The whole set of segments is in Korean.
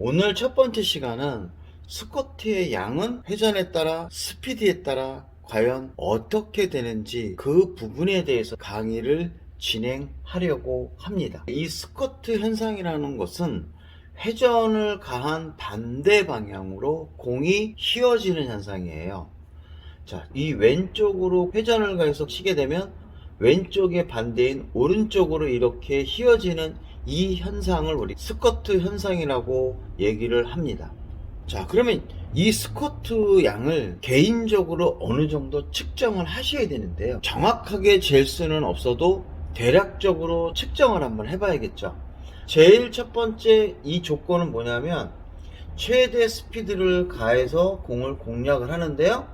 오늘 첫 번째 시간은 스쿼트의 양은 회전에 따라 스피드에 따라 과연 어떻게 되는지 그 부분에 대해서 강의를 진행하려고 합니다. 이 스쿼트 현상이라는 것은 회전을 가한 반대 방향으로 공이 휘어지는 현상이에요. 자, 이 왼쪽으로 회전을 가해서 치게 되면 왼쪽의 반대인 오른쪽으로 이렇게 휘어지는 이 현상을 우리 스쿼트 현상이라고 얘기를 합니다. 자, 그러면 이 스쿼트 양을 개인적으로 어느 정도 측정을 하셔야 되는데요. 정확하게 잴 수는 없어도 대략적으로 측정을 한번 해봐야겠죠. 제일 첫 번째 이 조건은 뭐냐면 최대 스피드를 가해서 공을 공략을 하는데요.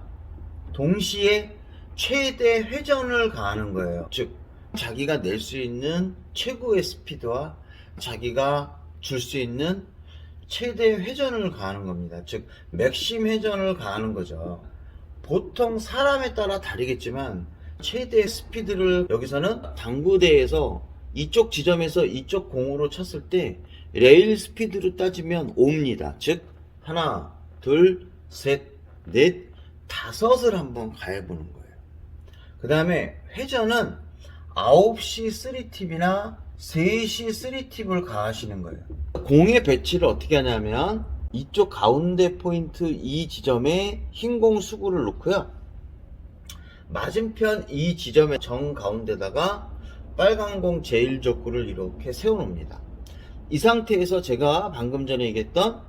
동시에 최대 회전을 가하는 거예요. 즉 자기가 낼 수 있는 최고의 스피드와 자기가 줄 수 있는 최대 회전을 가하는 겁니다. 즉 맥심 회전을 가하는 거죠. 보통 사람에 따라 다르겠지만 최대 스피드를 여기서는 당구대에서 이쪽 지점에서 이쪽 공으로 쳤을 때 레일 스피드로 따지면 5입니다. 즉 하나, 둘, 셋, 넷, 다섯을 한번 가해보는 거예요. 그 다음에 회전은 9시 3팁이나 3시 3팁을 가하시는 거예요. 공의 배치를 어떻게 하냐면 이쪽 가운데 포인트 이 지점에 흰 공 수구를 놓고요. 맞은편 이 지점의 정 가운데다가 빨간 공 제1족구를 이렇게 세워놓습니다. 이 상태에서 제가 방금 전에 얘기했던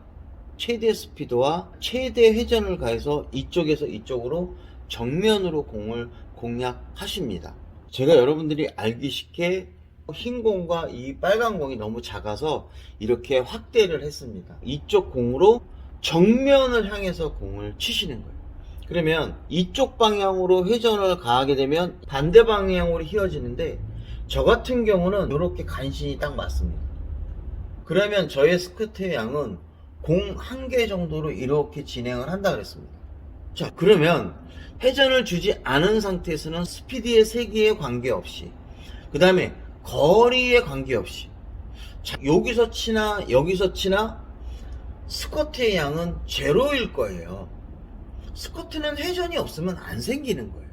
최대 스피드와 최대 회전을 가해서 이쪽에서 이쪽으로 정면으로 공을 공략하십니다. 제가 여러분들이 알기 쉽게 흰 공과 이 빨간 공이 너무 작아서 이렇게 확대를 했습니다. 이쪽 공으로 정면을 향해서 공을 치시는 거예요. 그러면 이쪽 방향으로 회전을 가하게 되면 반대 방향으로 휘어지는데 저 같은 경우는 이렇게 간신히 딱 맞습니다. 그러면 저의 스쿼트의 양은 공 한 개 정도로 이렇게 진행을 한다 그랬습니다. 자, 그러면 회전을 주지 않은 상태에서는 스피드의 세기에 관계없이 그 다음에 거리에 관계없이 자, 여기서 치나 여기서 치나 스쿼트의 양은 제로일 거예요. 스쿼트는 회전이 없으면 안 생기는 거예요.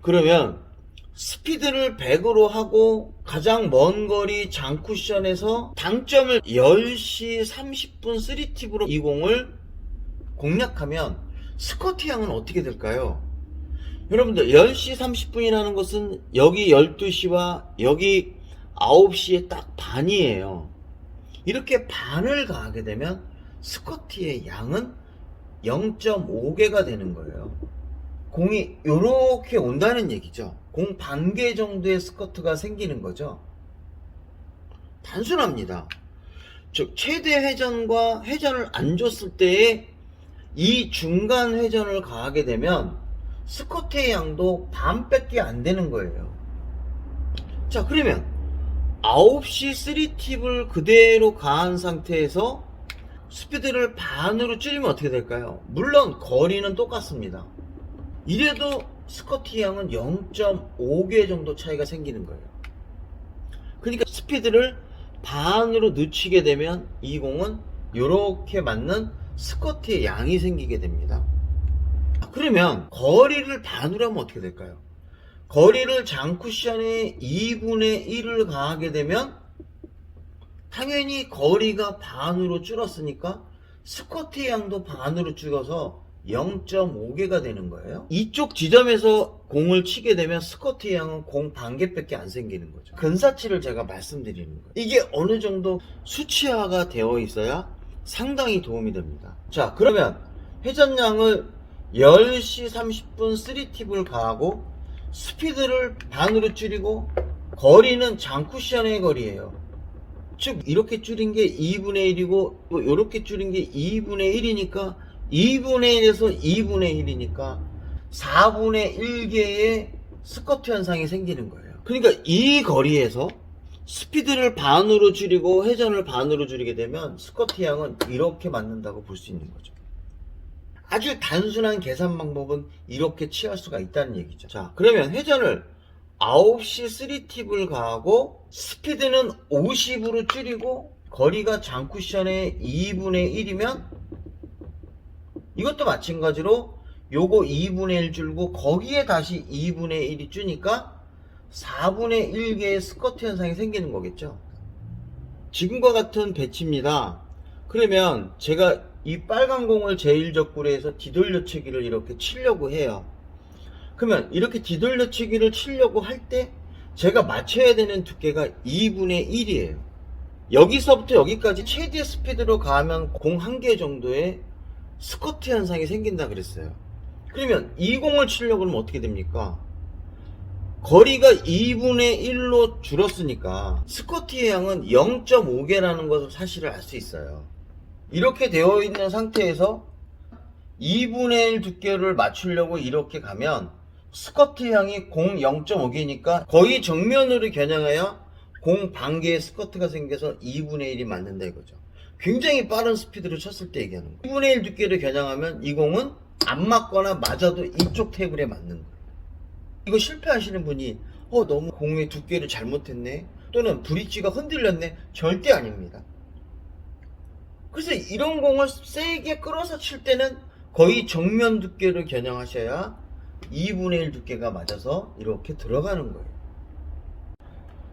그러면 스피드를 100으로 하고 가장 먼 거리 장쿠션에서 당점을 10시 30분 3팁으로 이 공을 공략하면 스쿼트 양은 어떻게 될까요? 여러분들 10시 30분이라는 것은 여기 12시와 여기 9시에 딱 반이에요. 이렇게 반을 가하게 되면 스쿼트의 양은 0.5개가 되는 거예요. 공이 이렇게 온다는 얘기죠. 공 반 개 정도의 스쿼트가 생기는 거죠. 단순합니다. 즉 최대 회전과 회전을 안 줬을 때에 이 중간 회전을 가하게 되면 스쿼트의 양도 반밖에 안 되는 거예요. 자, 그러면 9시 3팁을 그대로 가한 상태에서 스피드를 반으로 줄이면 어떻게 될까요? 물론 거리는 똑같습니다. 이래도 스쿼트 양은 0.5개 정도 차이가 생기는 거예요. 그러니까 스피드를 반으로 늦추게 되면 이 공은 이렇게 맞는 스쿼트의 양이 생기게 됩니다. 그러면 거리를 반으로 하면 어떻게 될까요? 거리를 장쿠션의 2분의 1을 가하게 되면 당연히 거리가 반으로 줄었으니까 스쿼트의 양도 반으로 줄어서 0.5개가 되는 거예요. 이쪽 지점에서 공을 치게 되면 스쿼트의 양은 공 반개밖에 안 생기는 거죠. 근사치를 제가 말씀드리는 거예요. 이게 어느 정도 수치화가 되어 있어야 상당히 도움이 됩니다. 자, 그러면 회전량을 10시 30분 3팁을 가하고 스피드를 반으로 줄이고 거리는 장쿠션의 거리예요. 즉 이렇게 줄인 게 2분의 1이고 또 이렇게 줄인 게 2분의 1이니까 2분의 1에서 2분의 1이니까 4분의 1개의 스쿼트 현상이 생기는 거예요. 그러니까 이 거리에서 스피드를 반으로 줄이고 회전을 반으로 줄이게 되면 스쿼트 양은 이렇게 맞는다고 볼 수 있는 거죠. 아주 단순한 계산 방법은 이렇게 취할 수가 있다는 얘기죠. 자, 그러면 회전을 9시 3팁을 가하고 스피드는 50으로 줄이고 거리가 장쿠션의 2분의 1이면 이것도 마찬가지로 요거 2분의 1 줄고 거기에 다시 2분의 1이 주니까 4분의 1개의 스커트 현상이 생기는 거겠죠. 지금과 같은 배치입니다. 그러면 제가 이 빨간 공을 제1적구로 해서 뒤돌려치기를 이렇게 치려고 해요. 그러면 이렇게 뒤돌려치기를 치려고 할 때 제가 맞춰야 되는 두께가 2분의 1이에요. 여기서부터 여기까지 최대 스피드로 가면 공 한 개 정도의 스커트 현상이 생긴다 그랬어요. 그러면 이 공을 치려고 하면 어떻게 됩니까? 거리가 2분의 1로 줄었으니까 스커트의 양은 0.5개라는 것을 사실을 알 수 있어요. 이렇게 되어 있는 상태에서 2분의 1 두께를 맞추려고 이렇게 가면 스커트 양이 공 0.5개니까 거의 정면으로 겨냥해야 공 반개의 스커트가 생겨서 2분의 1이 맞는다 이거죠. 굉장히 빠른 스피드로 쳤을 때 얘기하는 거예요. 2분의 1 두께를 겨냥하면 이 공은 안 맞거나 맞아도 이쪽 테이블에 맞는 거예요. 이거 실패하시는 분이 너무 공의 두께를 잘못했네 또는 브릿지가 흔들렸네, 절대 아닙니다. 그래서 이런 공을 세게 끌어서 칠 때는 거의 정면 두께를 겨냥하셔야 2분의 1 두께가 맞아서 이렇게 들어가는 거예요.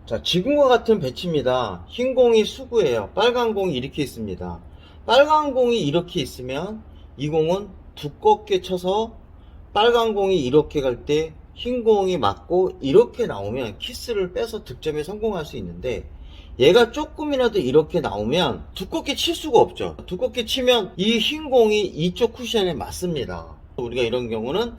자, 지금과 같은 배치입니다. 흰 공이 수구예요. 빨간 공이 이렇게 있습니다. 빨간 공이 이렇게 있으면 이 공은 두껍게 쳐서 빨간 공이 이렇게 갈 때 흰 공이 맞고 이렇게 나오면 키스를 빼서 득점에 성공할 수 있는데, 얘가 조금이라도 이렇게 나오면 두껍게 칠 수가 없죠. 두껍게 치면 이 흰 공이 이쪽 쿠션에 맞습니다. 우리가 이런 경우는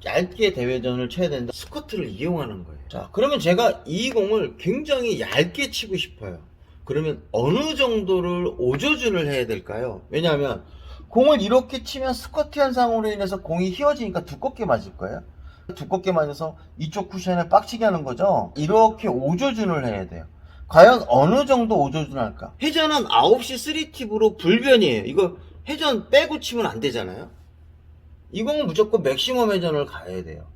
얇게 대회전을 쳐야 된다. 스커트를 이용하는 거예요. 자, 그러면 제가 이 공을 굉장히 얇게 치고 싶어요. 그러면 어느 정도를 오조준을 해야 될까요? 왜냐하면 공을 이렇게 치면 스커트 현상으로 인해서 공이 휘어지니까 두껍게 맞을 거예요. 두껍게 맞아서 이쪽 쿠션에 빡치게 하는 거죠. 이렇게 오조준을 해야 돼요. 과연 어느 정도 오조준 할까? 회전은 9시 3팁으로 불변이에요. 이거 회전 빼고 치면 안 되잖아요. 이 공은 무조건 맥시멈 회전을 가야 돼요.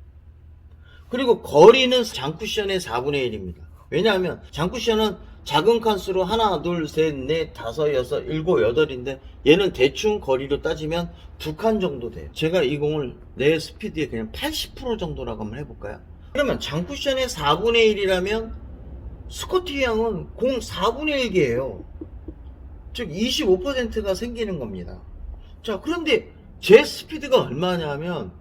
그리고 거리는 장쿠션의 4분의 1입니다. 왜냐하면 장쿠션은 작은 칸수로 하나, 둘, 셋, 넷, 다섯, 여섯, 일곱, 여덟인데 얘는 대충 거리로 따지면 2칸 정도 돼요. 제가 이 공을 내 스피드에 그냥 80% 정도라고 한번 해볼까요? 그러면 장쿠션의 4분의 1이라면 스커트 양은 공 4분의 1개예요. 즉 25%가 생기는 겁니다. 자, 그런데 제 스피드가 얼마냐면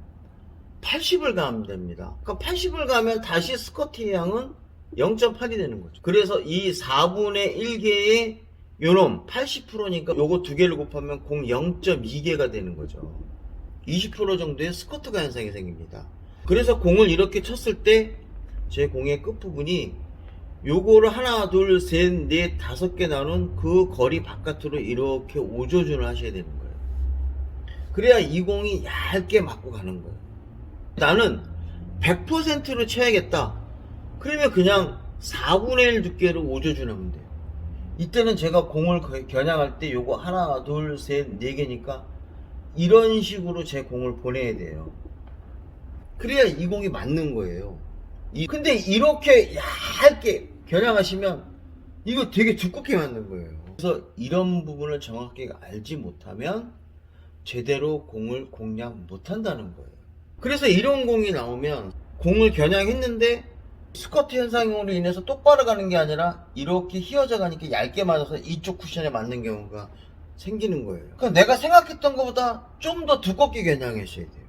80을 가면 됩니다. 그러니까 80을 가면 다시 스커트 양은 0.8이 되는 거죠. 그래서 이 4분의 1개의 요놈 80%니까 요거 두 개를 곱하면 공 0.2개가 되는 거죠. 20% 정도의 스커트가 현상이 생깁니다. 그래서 공을 이렇게 쳤을 때 제 공의 끝부분이 요거를 하나, 둘, 셋, 넷, 5개 나눈 그 거리 바깥으로 이렇게 오조준을 하셔야 되는 거예요. 그래야 이 공이 얇게 맞고 가는 거예요. 나는 100%로 쳐야겠다. 그러면 그냥 4분의 1 두께로 오조준 하면 돼요. 이때는 제가 공을 겨냥할 때 요거 하나, 둘, 셋, 4개니까 이런 식으로 제 공을 보내야 돼요. 그래야 이 공이 맞는 거예요. 근데 이렇게 얇게 겨냥하시면 이거 되게 두껍게 맞는 거예요. 그래서 이런 부분을 정확히 알지 못하면 제대로 공을 공략 못한다는 거예요. 그래서 이런 공이 나오면 공을 겨냥했는데 스커트 현상으로 인해서 똑바로 가는 게 아니라 이렇게 휘어져 가니까 얇게 맞아서 이쪽 쿠션에 맞는 경우가 생기는 거예요. 그러니까 내가 생각했던 것보다 좀 더 두껍게 겨냥하셔야 돼요.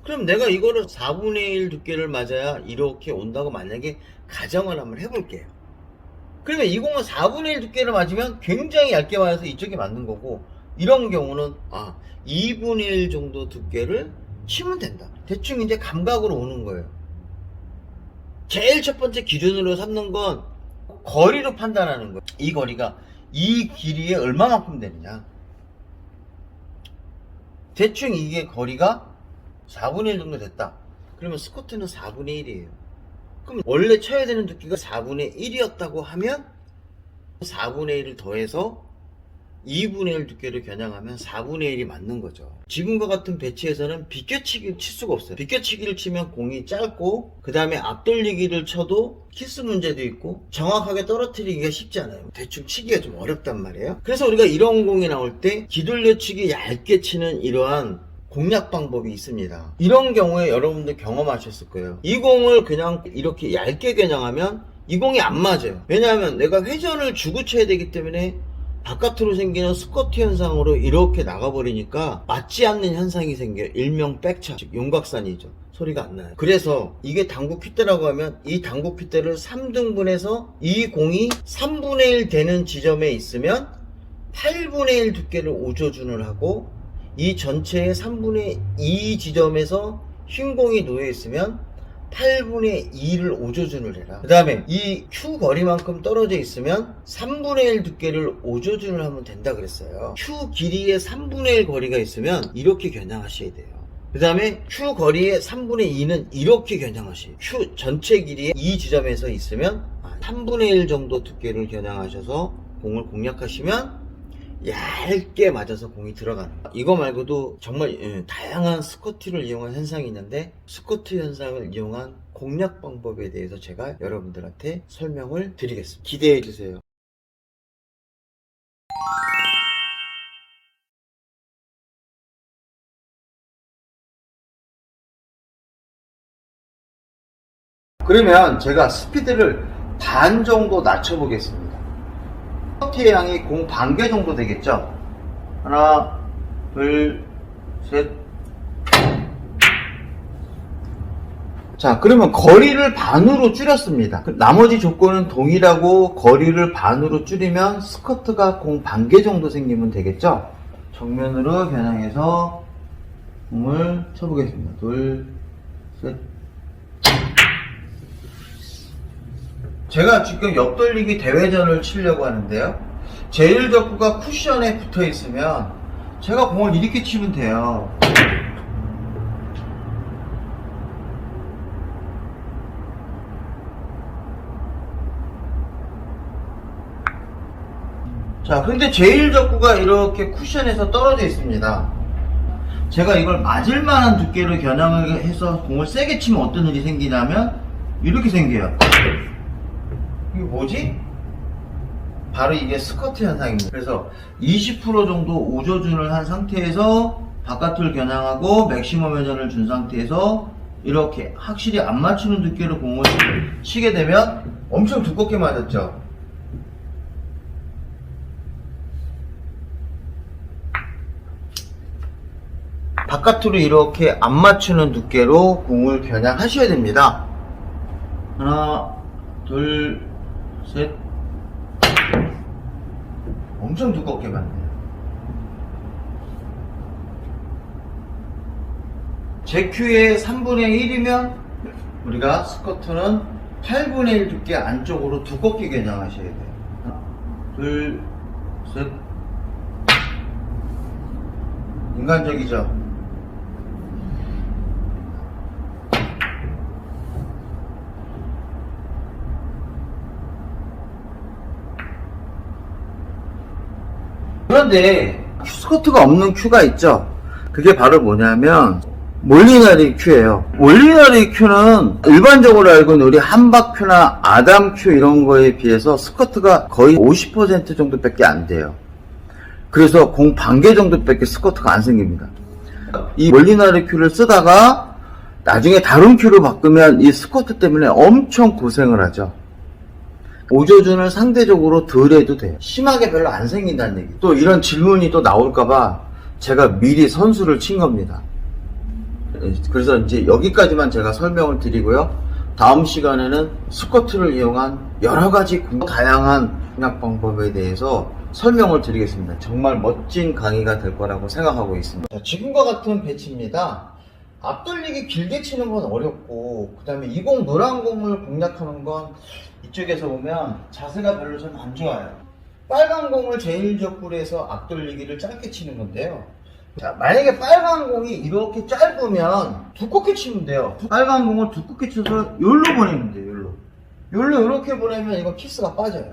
그럼 내가 이거를 4분의 1 두께를 맞아야 이렇게 온다고 만약에 가정을 한번 해볼게요. 그러면 이 공은 4분의 1 두께를 맞으면 굉장히 얇게 맞아서 이쪽이 맞는 거고, 이런 경우는 2분의 1 정도 두께를 치면 된다. 대충 이제 감각으로 오는 거예요. 제일 첫 번째 기준으로 삼는 건 거리로 판단하는 거예요. 이 거리가 이 길이에 얼마만큼 되느냐. 대충 이게 거리가 4분의 1 정도 됐다. 그러면 스커트는 4분의 1이에요. 그럼 원래 쳐야 되는 두께가 4분의 1이었다고 하면 4분의 1을 더해서 2분의 1 두께를 겨냥하면 4분의 1이 맞는 거죠. 지금과 같은 배치에서는 비껴치기를 칠 수가 없어요. 비껴치기를 치면 공이 짧고 그 다음에 앞돌리기를 쳐도 키스 문제도 있고 정확하게 떨어뜨리기가 쉽지 않아요. 대충 치기가 좀 어렵단 말이에요. 그래서 우리가 이런 공이 나올 때 기둘려치기 얇게 치는 이러한 공략 방법이 있습니다. 이런 경우에 여러분들 경험하셨을 거예요. 이 공을 그냥 이렇게 얇게 겨냥하면 이 공이 안 맞아요. 왜냐하면 내가 회전을 주고 쳐야 되기 때문에 바깥으로 생기는 스쿼트 현상으로 이렇게 나가버리니까 맞지 않는 현상이 생겨요. 일명 백차, 즉 용각산이죠. 소리가 안 나요. 그래서 이게 당구 퀴대라고 하면 이 당구 퀴대를 3등분해서 이 공이 3분의 1 되는 지점에 있으면 8분의 1 두께를 오조준을 하고 이 전체의 3분의 2 지점에서 흰 공이 놓여있으면 8분의 2를 오조준을 해라. 그 다음에 이 Q 거리만큼 떨어져 있으면 3분의 1 두께를 오조준을 하면 된다 그랬어요. Q 길이의 3분의 1 거리가 있으면 이렇게 겨냥하셔야 돼요. 그 다음에 Q 거리의 3분의 2는 이렇게 겨냥하셔야 돼요. Q 전체 길이의 이 지점에서 있으면 3분의 1 정도 두께를 겨냥하셔서 공을 공략하시면 얇게 맞아서 공이 들어가는 거예요. 이거 말고도 정말 다양한 스쿼트를 이용한 현상이 있는데 스쿼트 현상을 이용한 공략 방법에 대해서 제가 여러분들한테 설명을 드리겠습니다. 기대해 주세요. 그러면 제가 스피드를 반 정도 낮춰 보겠습니다. 스쿼트의 양이 공 반 개 정도 되겠죠? 하나, 둘, 셋. 자, 그러면 거리를 반으로 줄였습니다. 나머지 조건은 동일하고 거리를 반으로 줄이면 스쿼트가 공 반 개 정도 생기면 되겠죠? 정면으로 겨냥해서 공을 쳐보겠습니다. 둘, 셋. 제가 지금 옆돌리기 대회전을 치려고 하는데요. 제일적구가 쿠션에 붙어 있으면 제가 공을 이렇게 치면 돼요. 자, 근데 제일적구가 이렇게 쿠션에서 떨어져 있습니다. 제가 이걸 맞을 만한 두께로 겨냥을 해서 공을 세게 치면 어떤 일이 생기냐면 이렇게 생겨요. 이게 뭐지? 바로 이게 스쿼트 현상입니다. 그래서 20% 정도 오조준을 한 상태에서 바깥을 겨냥하고 맥시멈 회전을 준 상태에서 이렇게 확실히 안 맞추는 두께로 공을 치게 되면 엄청 두껍게 맞았죠. 바깥으로 이렇게 안 맞추는 두께로 공을 겨냥하셔야 됩니다. 하나, 둘, 셋. 엄청 두껍게 맞네요. JQ의 3분의 1이면 우리가 스쿼트는 8분의 1 두께 안쪽으로 두껍게 겨냥하셔야 돼요. 하나, 둘, 셋. 인간적이죠? 그런데 스쿼트가 없는 큐가 있죠. 그게 바로 뭐냐면 몰리나리 큐예요. 몰리나리 큐는 일반적으로 알고 있는 우리 함박 큐나 아담 큐 이런 거에 비해서 스쿼트가 거의 50% 정도밖에 안 돼요. 그래서 공 반 개 정도밖에 스쿼트가 안 생깁니다. 이 몰리나리 큐를 쓰다가 나중에 다른 큐로 바꾸면 이 스쿼트 때문에 엄청 고생을 하죠. 오조준을 상대적으로 덜 해도 돼요. 심하게 별로 안 생긴다는 얘기. 또 이런 질문이 또 나올까봐 제가 미리 선수를 친 겁니다. 그래서 이제 여기까지만 제가 설명을 드리고요. 다음 시간에는 스쿼트를 이용한 여러가지 다양한 공략 방법에 대해서 설명을 드리겠습니다. 정말 멋진 강의가 될 거라고 생각하고 있습니다. 자, 지금과 같은 배치입니다. 앞돌리기 길게 치는 건 어렵고, 그 다음에 이 공 노란 공을 공략하는 건 이쪽에서 보면 자세가 별로 좀 안 좋아요. 빨간 공을 제일적구로 해서 앞돌리기를 짧게 치는 건데요. 자, 만약에 빨간 공이 이렇게 짧으면 두껍게 치면 돼요. 빨간 공을 두껍게 쳐서 여기로 보내면 돼요. 여기로 이렇게 보내면 이거 키스가 빠져요.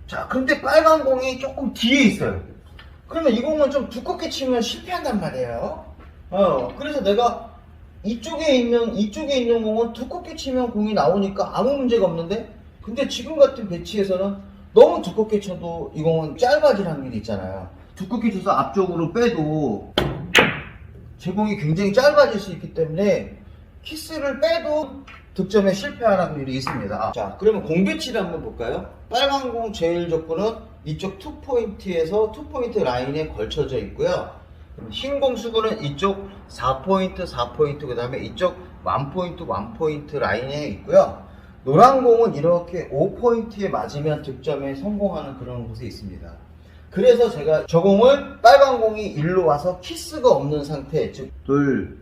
자, 근데 빨간 공이 조금 뒤에 있어요. 그러면 이 공은 좀 두껍게 치면 실패한단 말이에요. 그래서 내가 이쪽에 있는 공은 두껍게 치면 공이 나오니까 아무 문제가 없는데, 근데 지금 같은 배치에서는 너무 두껍게 쳐도 이 공은 짧아질 확률이 있잖아요. 두껍게 쳐서 앞쪽으로 빼도 제 공이 굉장히 짧아질 수 있기 때문에 키스를 빼도 득점에 실패할 확률이 있습니다. 자, 그러면 공 배치를 한번 볼까요? 빨간 공 제일 적구는 이쪽 2포인트에서 2포인트 라인에 걸쳐져 있고요. 흰 공 수구는 이쪽 4포인트, 4포인트, 그 다음에 이쪽 1포인트, 1포인트 라인에 있고요. 노란 공은 이렇게 5포인트에 맞으면 득점에 성공하는 그런 곳에 있습니다. 그래서 제가 저 공을 빨간 공이 일로 와서 키스가 없는 상태, 즉 둘,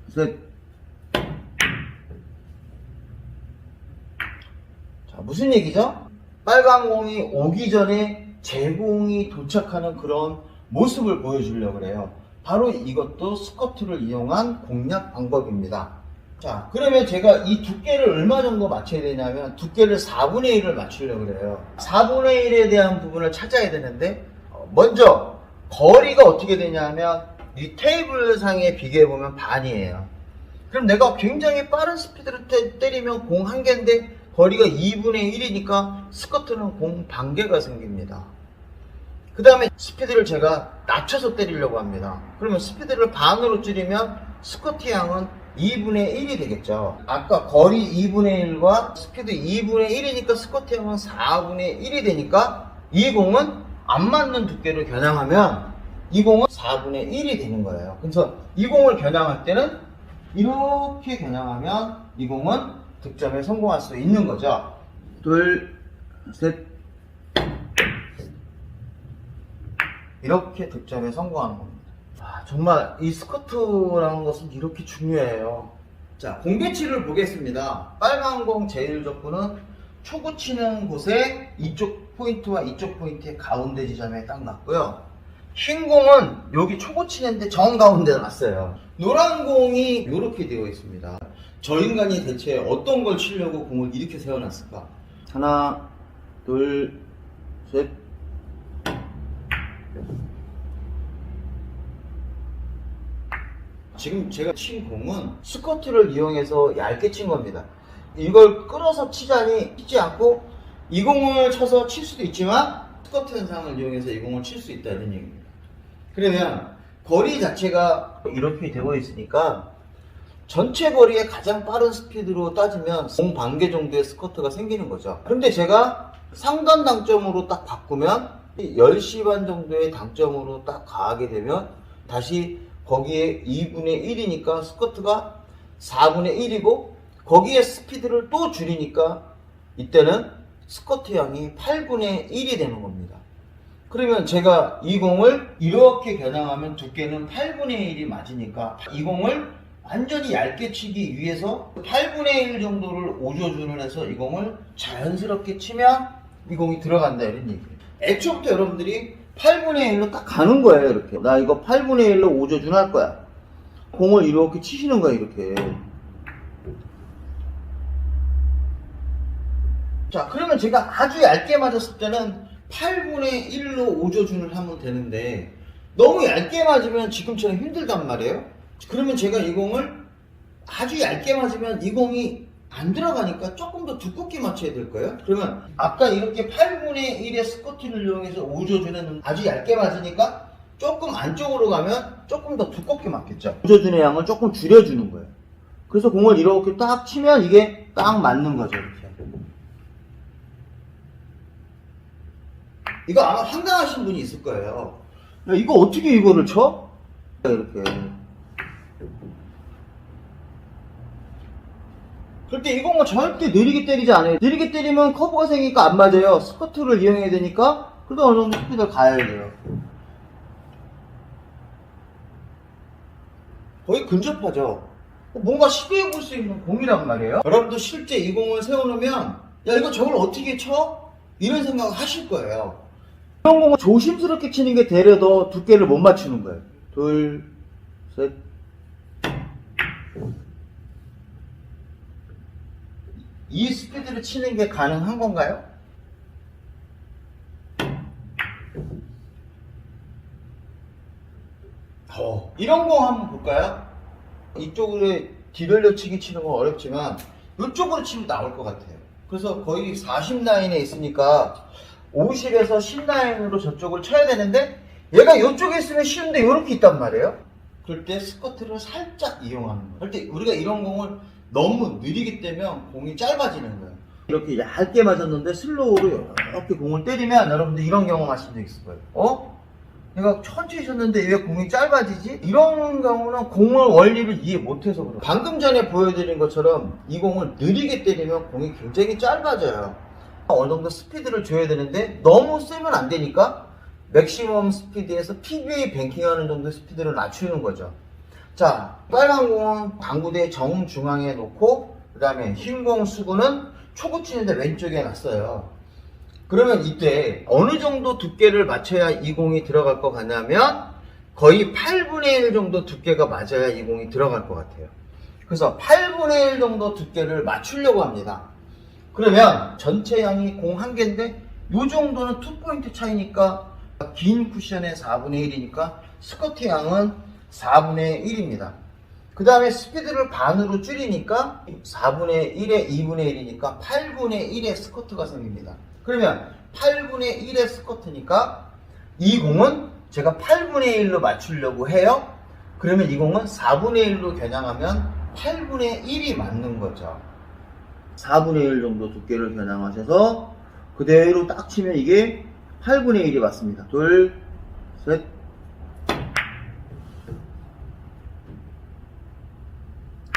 셋. 자, 무슨 얘기죠? 빨간 공이 오기 전에 제 공이 도착하는 그런 모습을 보여주려고 그래요. 바로 이것도 스커트를 이용한 공략 방법입니다. 자, 그러면 제가 이 두께를 얼마 정도 맞춰야 되냐면 두께를 4분의 1을 맞추려고 그래요. 4분의 1에 대한 부분을 찾아야 되는데, 먼저 거리가 어떻게 되냐면 이 테이블 상에 비교해보면 반이에요. 그럼 내가 굉장히 빠른 스피드로 때리면 공 한 개인데 거리가 2분의 1이니까 스커트는 공 반 개가 생깁니다. 그 다음에 스피드를 제가 낮춰서 때리려고 합니다. 그러면 스피드를 반으로 줄이면 스커트 양은 2분의 1이 되겠죠. 아까 거리 2분의 1과 스피드 2분의 1이니까 스커트 양은 4분의 1이 되니까 이 공은 안 맞는 두께를 겨냥하면 이 공은 4분의 1이 되는 거예요. 그래서 이 공을 겨냥할 때는 이렇게 겨냥하면 이 공은 득점에 성공할 수 있는 거죠. 둘, 셋. 이렇게 득점에 성공하는 겁니다. 정말 이 스커트라는 것은 이렇게 중요해요. 자, 공 배치를 보겠습니다. 빨간 공 제일 적구는 초구 치는 곳에 이쪽 포인트와 이쪽 포인트의 가운데 지점에 딱 놨고요. 흰 공은 여기 초구 치는데 정 가운데 놨어요. 노란 공이 이렇게 되어 있습니다. 저 인간이 대체 어떤 걸 치려고 공을 이렇게 세워놨을까? 하나, 둘, 셋. 지금 제가 친 공은 스커트를 이용해서 얇게 친 겁니다. 이걸 끌어서 치지 않고 이 공을 쳐서 칠 수도 있지만 스커트 현상을 이용해서 이 공을 칠 수 있다, 이런 얘기입니다. 그러면 거리 자체가 이렇게 되어 있으니까 전체 거리의 가장 빠른 스피드로 따지면 공 반 개 정도의 스커트가 생기는 거죠. 그런데 제가 상단 당점으로 딱 바꾸면 10시 반 정도의 당점으로 딱 가게 되면 다시 거기에 2분의 1이니까 스커트가 4분의 1이고 거기에 스피드를 또 줄이니까 이때는 스커트 양이 8분의 1이 되는 겁니다. 그러면 제가 이 공을 이렇게 겨냥하면 두께는 8분의 1이 맞으니까 이 공을 완전히 얇게 치기 위해서 8분의 1 정도를 오조준을 해서 이 공을 자연스럽게 치면 이 공이 들어간다, 이런 얘기예요. 애초부터 여러분들이 8분의 1로 딱 가는 거예요. 이렇게 나 이거 8분의 1로 오조준 할 거야. 공을 이렇게 치시는 거야, 이렇게. 자, 그러면 제가 아주 얇게 맞았을 때는 8분의 1로 오조준을 하면 되는데 너무 얇게 맞으면 지금처럼 힘들단 말이에요. 그러면 제가 이 공을 아주 얇게 맞으면 이 공이 안 들어가니까 조금 더 두껍게 맞춰야 될 거예요. 그러면 아까 이렇게 8분의 1의 스커트를 이용해서 오조준은 아주 얇게 맞으니까 조금 안쪽으로 가면 조금 더 두껍게 맞겠죠. 오조준의 양을 조금 줄여주는 거예요. 그래서 공을 이렇게 딱 치면 이게 딱 맞는 거죠, 이렇게. 이거 아마 황당하신 분이 있을 거예요. 야, 이거 어떻게 이거를 쳐? 이렇게. 그때 이 공은 절대 느리게 때리지 않아요. 느리게 때리면 커브가 생기니까 안 맞아요. 스커트를 이용해야 되니까 그래도 어느 정도 스피드를 가야 돼요. 거의 근접하죠. 뭔가 시도해 볼 수 있는 공이란 말이에요. 여러분도 실제 이 공을 세워놓으면 야, 이거 저걸 어떻게 쳐? 이런 생각을 하실 거예요. 이런 공은 조심스럽게 치는 게 되려 더 두께를 못 맞추는 거예요. 둘, 셋. 이 스피드를 치는 게 가능한 건가요? 이런 거 한번 볼까요? 이쪽으로 뒤돌려치기 치는 건 어렵지만 이쪽으로 치면 나올 것 같아요. 그래서 거의 40 라인에 있으니까 50에서 10 라인으로 저쪽을 쳐야 되는데 얘가 이쪽에 있으면 쉬운데 이렇게 있단 말이에요. 그럴 때 스커트를 살짝 이용하는 거예요. 그럴 때 우리가 이런 공을 너무 느리게 떼면 공이 짧아지는 거예요. 이렇게 얇게 맞았는데 슬로우로 이렇게 공을 때리면 여러분들 이런 경험 하신 적 있을 거예요. 내가 천천히 쳤는데 왜 공이 짧아지지? 이런 경우는 공을 원리를 이해 못해서 그래요. 방금 전에 보여드린 것처럼 이 공을 느리게 때리면 공이 굉장히 짧아져요. 어느 정도 스피드를 줘야 되는데 너무 세면 안 되니까 맥시멈 스피드에서 PBA 뱅킹하는 정도의 스피드를 낮추는 거죠. 자, 빨간 공은 당구대 정중앙에 놓고 그 다음에 흰 공 수구는 초구 치는데 왼쪽에 놨어요. 그러면 이때 어느 정도 두께를 맞춰야 이 공이 들어갈 것 같냐면 거의 8분의 1 정도 두께가 맞아야 이 공이 들어갈 것 같아요. 그래서 8분의 1 정도 두께를 맞추려고 합니다. 그러면 전체 양이 공 한 개인데 이 정도는 2포인트 차이니까 긴 쿠션의 4분의 1이니까 스커트 양은 4분의 1입니다. 그 다음에 스피드를 반으로 줄이니까 4분의 1에 2분의 1이니까 8분의 1의 스커트가 생깁니다. 그러면 8분의 1의 스커트니까 이 공은 제가 8분의 1로 맞추려고 해요. 그러면 이 공은 4분의 1로 겨냥하면 8분의 1이 맞는 거죠. 4분의 1 정도 두께를 겨냥하셔서 그대로 딱 치면 이게 8분의 1이 맞습니다. 둘, 셋.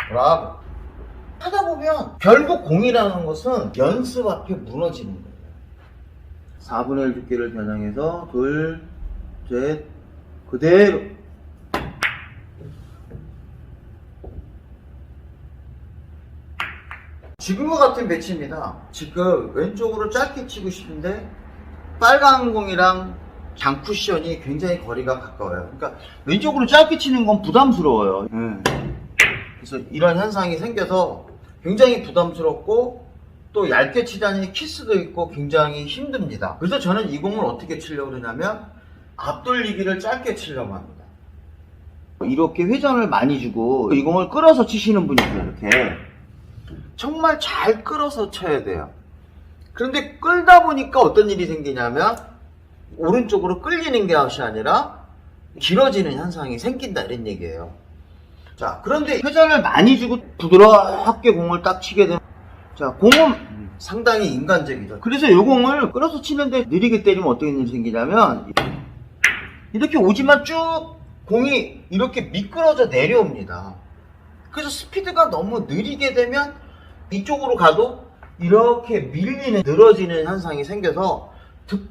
브라보. 하다 보면 결국 공이라는 것은 연습 앞에 무너지는 거예요. 4분의 1 두께를 겨냥해서 둘, 셋, 그대로. 지금과 같은 배치입니다. 지금 왼쪽으로 짧게 치고 싶은데 빨간 공이랑 장쿠션이 굉장히 거리가 가까워요. 그러니까 왼쪽으로 짧게 치는 건 부담스러워요. 그래서 이런 현상이 생겨서 굉장히 부담스럽고 또 얇게 치자니 키스도 있고 굉장히 힘듭니다. 그래서 저는 이 공을 어떻게 치려고 그러냐면 앞돌리기를 짧게 치려고 합니다. 이렇게 회전을 많이 주고 이 공을 끌어서 치시는 분이세요. 이렇게 정말 잘 끌어서 쳐야 돼요. 그런데 끌다 보니까 어떤 일이 생기냐면 오른쪽으로 끌리는 게 아니라 길어지는 현상이 생긴다 이런 얘기예요. 자, 그런데 회전을 많이 주고 부드럽게 공을 딱 치게 되면 자, 공은 상당히 인간적이죠. 그래서 이 공을 끌어서 치는데 느리게 때리면 어떤 일이 생기냐면 이렇게 오지만 쭉 공이 이렇게 미끄러져 내려옵니다. 그래서 스피드가 너무 느리게 되면 이쪽으로 가도 이렇게 밀리는 늘어지는 현상이 생겨서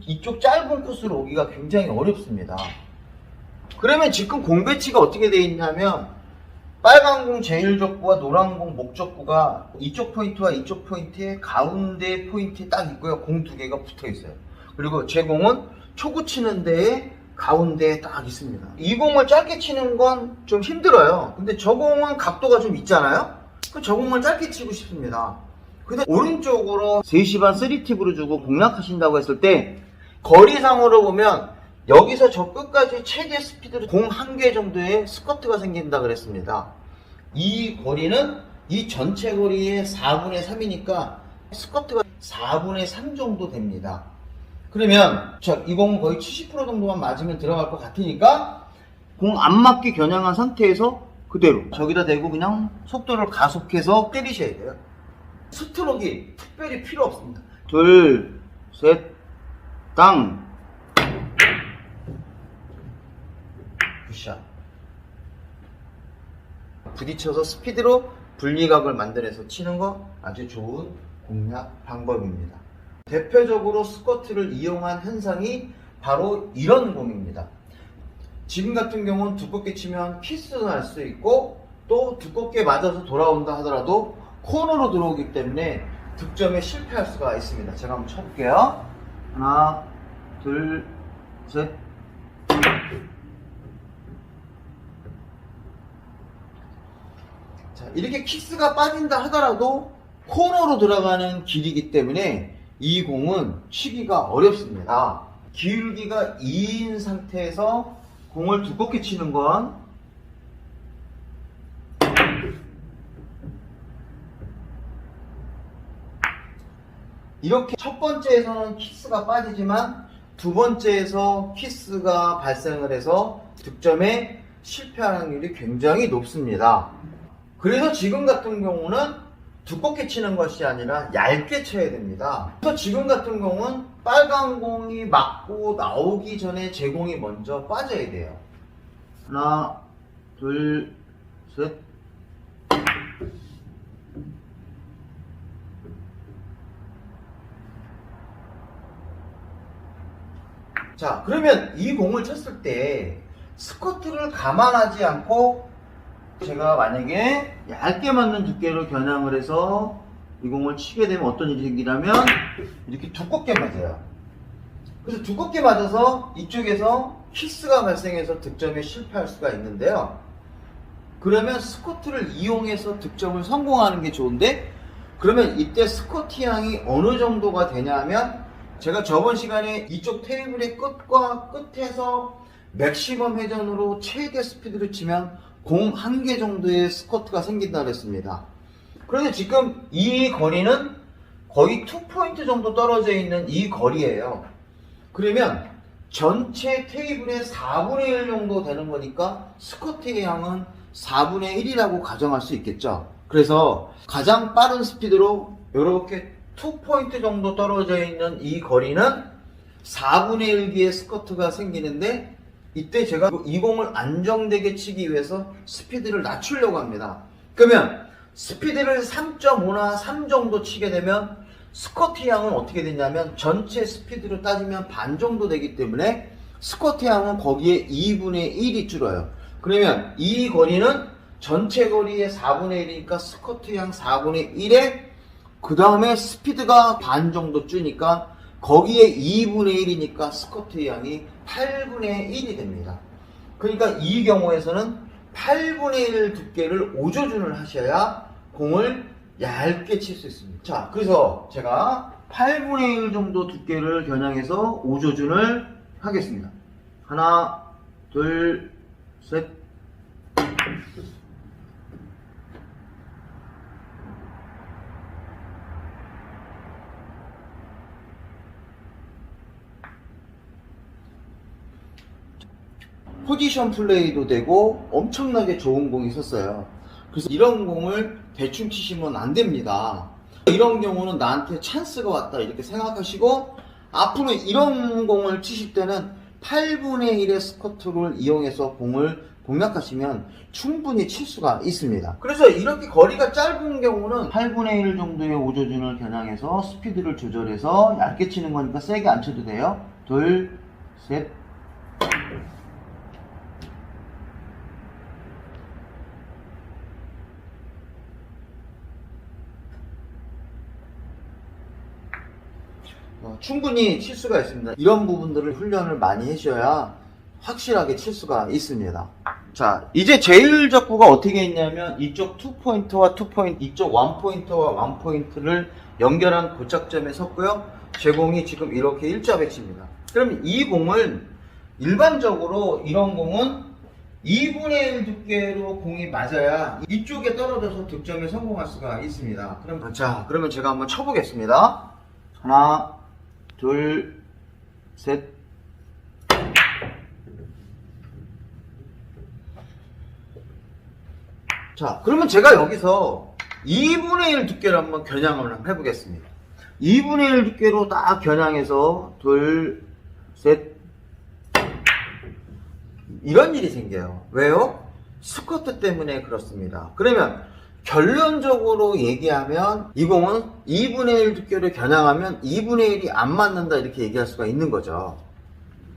이쪽 짧은 코스로 오기가 굉장히 어렵습니다. 그러면 지금 공 배치가 어떻게 되어 있냐면 빨간 공 제일적구와 노란 공 목적구가 이쪽 포인트와 이쪽 포인트의 가운데 포인트에 딱 있고요. 공 두 개가 붙어 있어요. 그리고 제 공은 초구 치는 데에 가운데에 딱 있습니다. 이 공을 짧게 치는 건 좀 힘들어요. 근데 저 공은 각도가 좀 있잖아요. 그럼 저 공을 짧게 치고 싶습니다. 근데 오른쪽으로 3시 반 3팁으로 주고 공략하신다고 했을 때 거리상으로 보면 여기서 저 끝까지 최대 스피드로 공 한 개 정도의 스커트가 생긴다 그랬습니다. 이 거리는 이 전체 거리의 4분의 3이니까 스커트가 4분의 3 정도 됩니다. 그러면 이 공은 거의 70% 정도만 맞으면 들어갈 것 같으니까 공 안 맞게 겨냥한 상태에서 그대로 저기다 대고 그냥 속도를 가속해서 때리셔야 돼요. 스트로크가 특별히 필요 없습니다. 둘, 셋, 땅. 굿샷. 부딪혀서 스피드로 분리각을 만들어서 치는 거 아주 좋은 공략 방법입니다. 대표적으로 스커트를 이용한 현상이 바로 이런 공입니다. 지금 같은 경우는 두껍게 치면 키스도 날 수 있고 또 두껍게 맞아서 돌아온다 하더라도 코너로 들어오기 때문에 득점에 실패할 수가 있습니다. 제가 한번 쳐볼게요. 하나, 둘, 셋. 자, 이렇게 키스가 빠진다 하더라도 코너로 들어가는 길이기 때문에 이 공은 치기가 어렵습니다. 기울기가 2인 상태에서 공을 두껍게 치는 건 이렇게 첫 번째에서는 키스가 빠지지만 두 번째에서 키스가 발생을 해서 득점에 실패할 확률이 굉장히 높습니다. 그래서 지금 같은 경우는 두껍게 치는 것이 아니라 얇게 쳐야 됩니다. 그래서 지금 같은 경우는 빨간 공이 맞고 나오기 전에 제 공이 먼저 빠져야 돼요. 하나, 둘, 셋. 자, 그러면 이 공을 쳤을 때 스커트를 감안하지 않고 제가 만약에 얇게 맞는 두께로 겨냥을 해서 이 공을 치게 되면 어떤 일이 생기냐면 이렇게 두껍게 맞아요. 그래서 두껍게 맞아서 이쪽에서 키스가 발생해서 득점에 실패할 수가 있는데요. 그러면 스커트를 이용해서 득점을 성공하는 게 좋은데, 그러면 이때 스커트 양이 어느 정도가 되냐 하면 제가 저번 시간에 이쪽 테이블의 끝과 끝에서 맥시멈 회전으로 최대 스피드로 치면 공 한 개 정도의 스커트가 생긴다고 했습니다. 그런데 지금 이 거리는 거의 2포인트 정도 떨어져 있는 이 거리예요. 그러면 전체 테이블의 4분의 1 정도 되는 거니까 스커트의 양은 4분의 1이라고 가정할 수 있겠죠. 그래서 가장 빠른 스피드로 이렇게 2포인트 정도 떨어져 있는 이 거리는 4분의 1개의 스커트가 생기는데, 이때 제가 이 공을 안정되게 치기 위해서 스피드를 낮추려고 합니다. 그러면 스피드를 3.5나 3 정도 치게 되면 스커트 양은 어떻게 되냐면 전체 스피드로 따지면 반 정도 되기 때문에 스커트 양은 거기에 2분의 1이 줄어요. 그러면 이 거리는 전체 거리의 4분의 1이니까 스커트 양 4분의 1에 그 다음에 스피드가 반 정도 줄니까 거기에 2분의 1이니까 스커트 양이 8분의 1이 됩니다. 그러니까 이 경우에서는 8분의 1 두께를 오조준을 하셔야 공을 얇게 칠 수 있습니다. 자, 그래서 제가 8분의 1 정도 두께를 겨냥해서 오조준을 하겠습니다. 하나, 둘, 셋. 포지션 플레이도 되고 엄청나게 좋은 공이 있었어요. 그래서 이런 공을 대충 치시면 안 됩니다. 이런 경우는 나한테 찬스가 왔다 이렇게 생각하시고 앞으로 이런 공을 치실 때는 8분의 1의 스커트를 이용해서 공을 공략하시면 충분히 칠 수가 있습니다. 그래서 이렇게 거리가 짧은 경우는 8분의 1 정도의 오조준을 겨냥해서 스피드를 조절해서 얇게 치는 거니까 세게 안 쳐도 돼요. 둘, 셋. 충분히 칠 수가 있습니다. 이런 부분들을 훈련을 많이 해줘야 확실하게 칠 수가 있습니다. 자, 이제 제일 적구가 어떻게 있냐면 이쪽 2포인트와 2포인트, 이쪽 1포인트와 1포인트를 연결한 고착점에 섰고요. 제 공이 지금 이렇게 일자배치입니다. 그럼 이 공을 일반적으로 이런 공은 2분의 1 두께로 공이 맞아야 이쪽에 떨어져서 득점에 성공할 수가 있습니다. 그러면 제가 한번 쳐보겠습니다. 하나, 둘, 셋. 자, 그러면 제가 여기서 2분의 1 두께를 한번 겨냥을 해보겠습니다. 2분의 1 두께로 딱 겨냥해서 둘, 셋. 이런 일이 생겨요. 왜요? 스커트 때문에 그렇습니다. 그러면 결론적으로 얘기하면 이 공은 2분의 1 두께를 겨냥하면 2분의 1이 안 맞는다 이렇게 얘기할 수가 있는 거죠.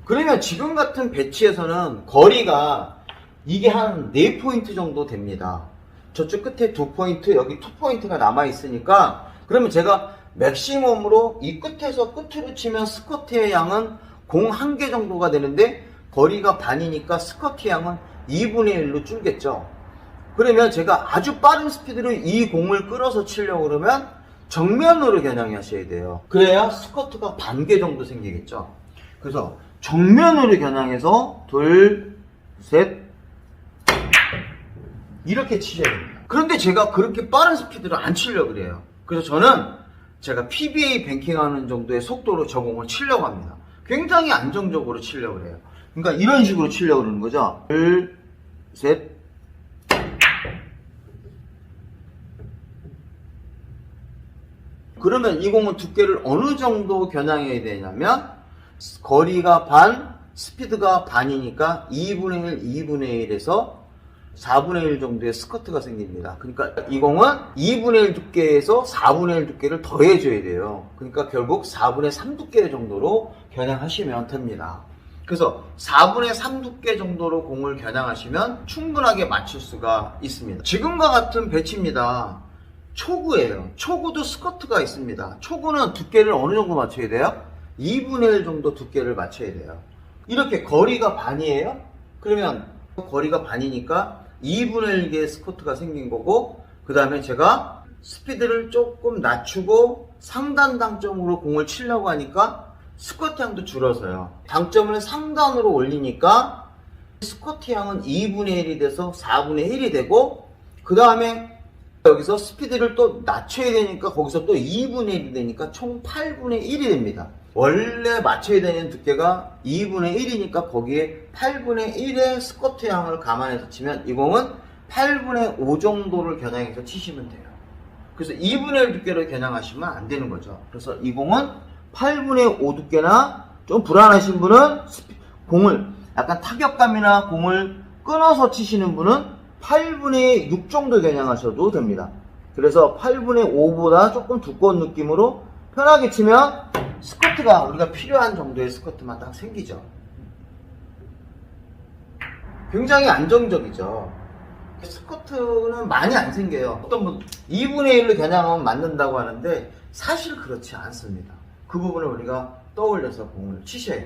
그러면 지금 같은 배치에서는 거리가 이게 한 4포인트 정도 됩니다. 저쪽 끝에 2포인트, 여기 2포인트가 남아있으니까 그러면 제가 맥시멈으로 이 끝에서 끝으로 치면 스커트의 양은 공 1개 정도가 되는데 거리가 반이니까 스커트 양은 2분의 1로 줄겠죠. 그러면 제가 아주 빠른 스피드로 이 공을 끌어서 치려고 그러면 정면으로 겨냥하셔야 돼요. 그래야 스커트가 반 개 정도 생기겠죠. 그래서 정면으로 겨냥해서 둘, 셋 이렇게 치셔야 됩니다. 그런데 제가 그렇게 빠른 스피드로 안 치려고 그래요. 그래서 저는 제가 PBA 뱅킹하는 정도의 속도로 저 공을 치려고 합니다. 굉장히 안정적으로 치려고 해요. 그러니까 이런 식으로 치려고 그러는 거죠. 둘, 셋. 그러면 이 공은 두께를 어느 정도 겨냥해야 되냐면 거리가 반, 스피드가 반이니까 2분의 1, 2분의 1에서 4분의 1 정도의 스커트가 생깁니다. 그러니까 이 공은 2분의 1 두께에서 4분의 1 두께를 더해줘야 돼요. 그러니까 결국 4분의 3 두께 정도로 겨냥하시면 됩니다. 그래서 4분의 3 두께 정도로 공을 겨냥하시면 충분하게 맞출 수가 있습니다. 지금과 같은 배치입니다. 초구예요. 초구도 스커트가 있습니다. 초구는 두께를 어느 정도 맞춰야 돼요? 2분의 1 정도 두께를 맞춰야 돼요. 이렇게 거리가 반이에요? 그러면 거리가 반이니까 2분의 1개의 스커트가 생긴 거고, 그 다음에 제가 스피드를 조금 낮추고 상단 당점으로 공을 치려고 하니까 스쿼트 양도 줄어서요. 당점을 상단으로 올리니까 스쿼트 양은 2분의 1이 돼서 4분의 1이 되고, 그 다음에 여기서 스피드를 또 낮춰야 되니까 거기서 또 2분의 1이 되니까 총 8분의 1이 됩니다. 원래 맞춰야 되는 두께가 2분의 1이니까 거기에 8분의 1의 스쿼트 양을 감안해서 치면 이 공은 8분의 5 정도를 겨냥해서 치시면 돼요. 그래서 2분의 1 두께를 겨냥하시면 안 되는 거죠. 그래서 이 공은 8분의 5 두께나 좀 불안하신 분은 공을 약간 타격감이나 공을 끊어서 치시는 분은 8분의 6 정도 겨냥하셔도 됩니다. 그래서 8분의 5보다 조금 두꺼운 느낌으로 편하게 치면 스커트가 우리가 필요한 정도의 스커트만 딱 생기죠. 굉장히 안정적이죠. 스커트는 많이 안 생겨요. 어떤 분 2분의 1로 겨냥하면 맞는다고 하는데 사실 그렇지 않습니다. 그 부분을 우리가 떠올려서 공을 치셔야 돼요.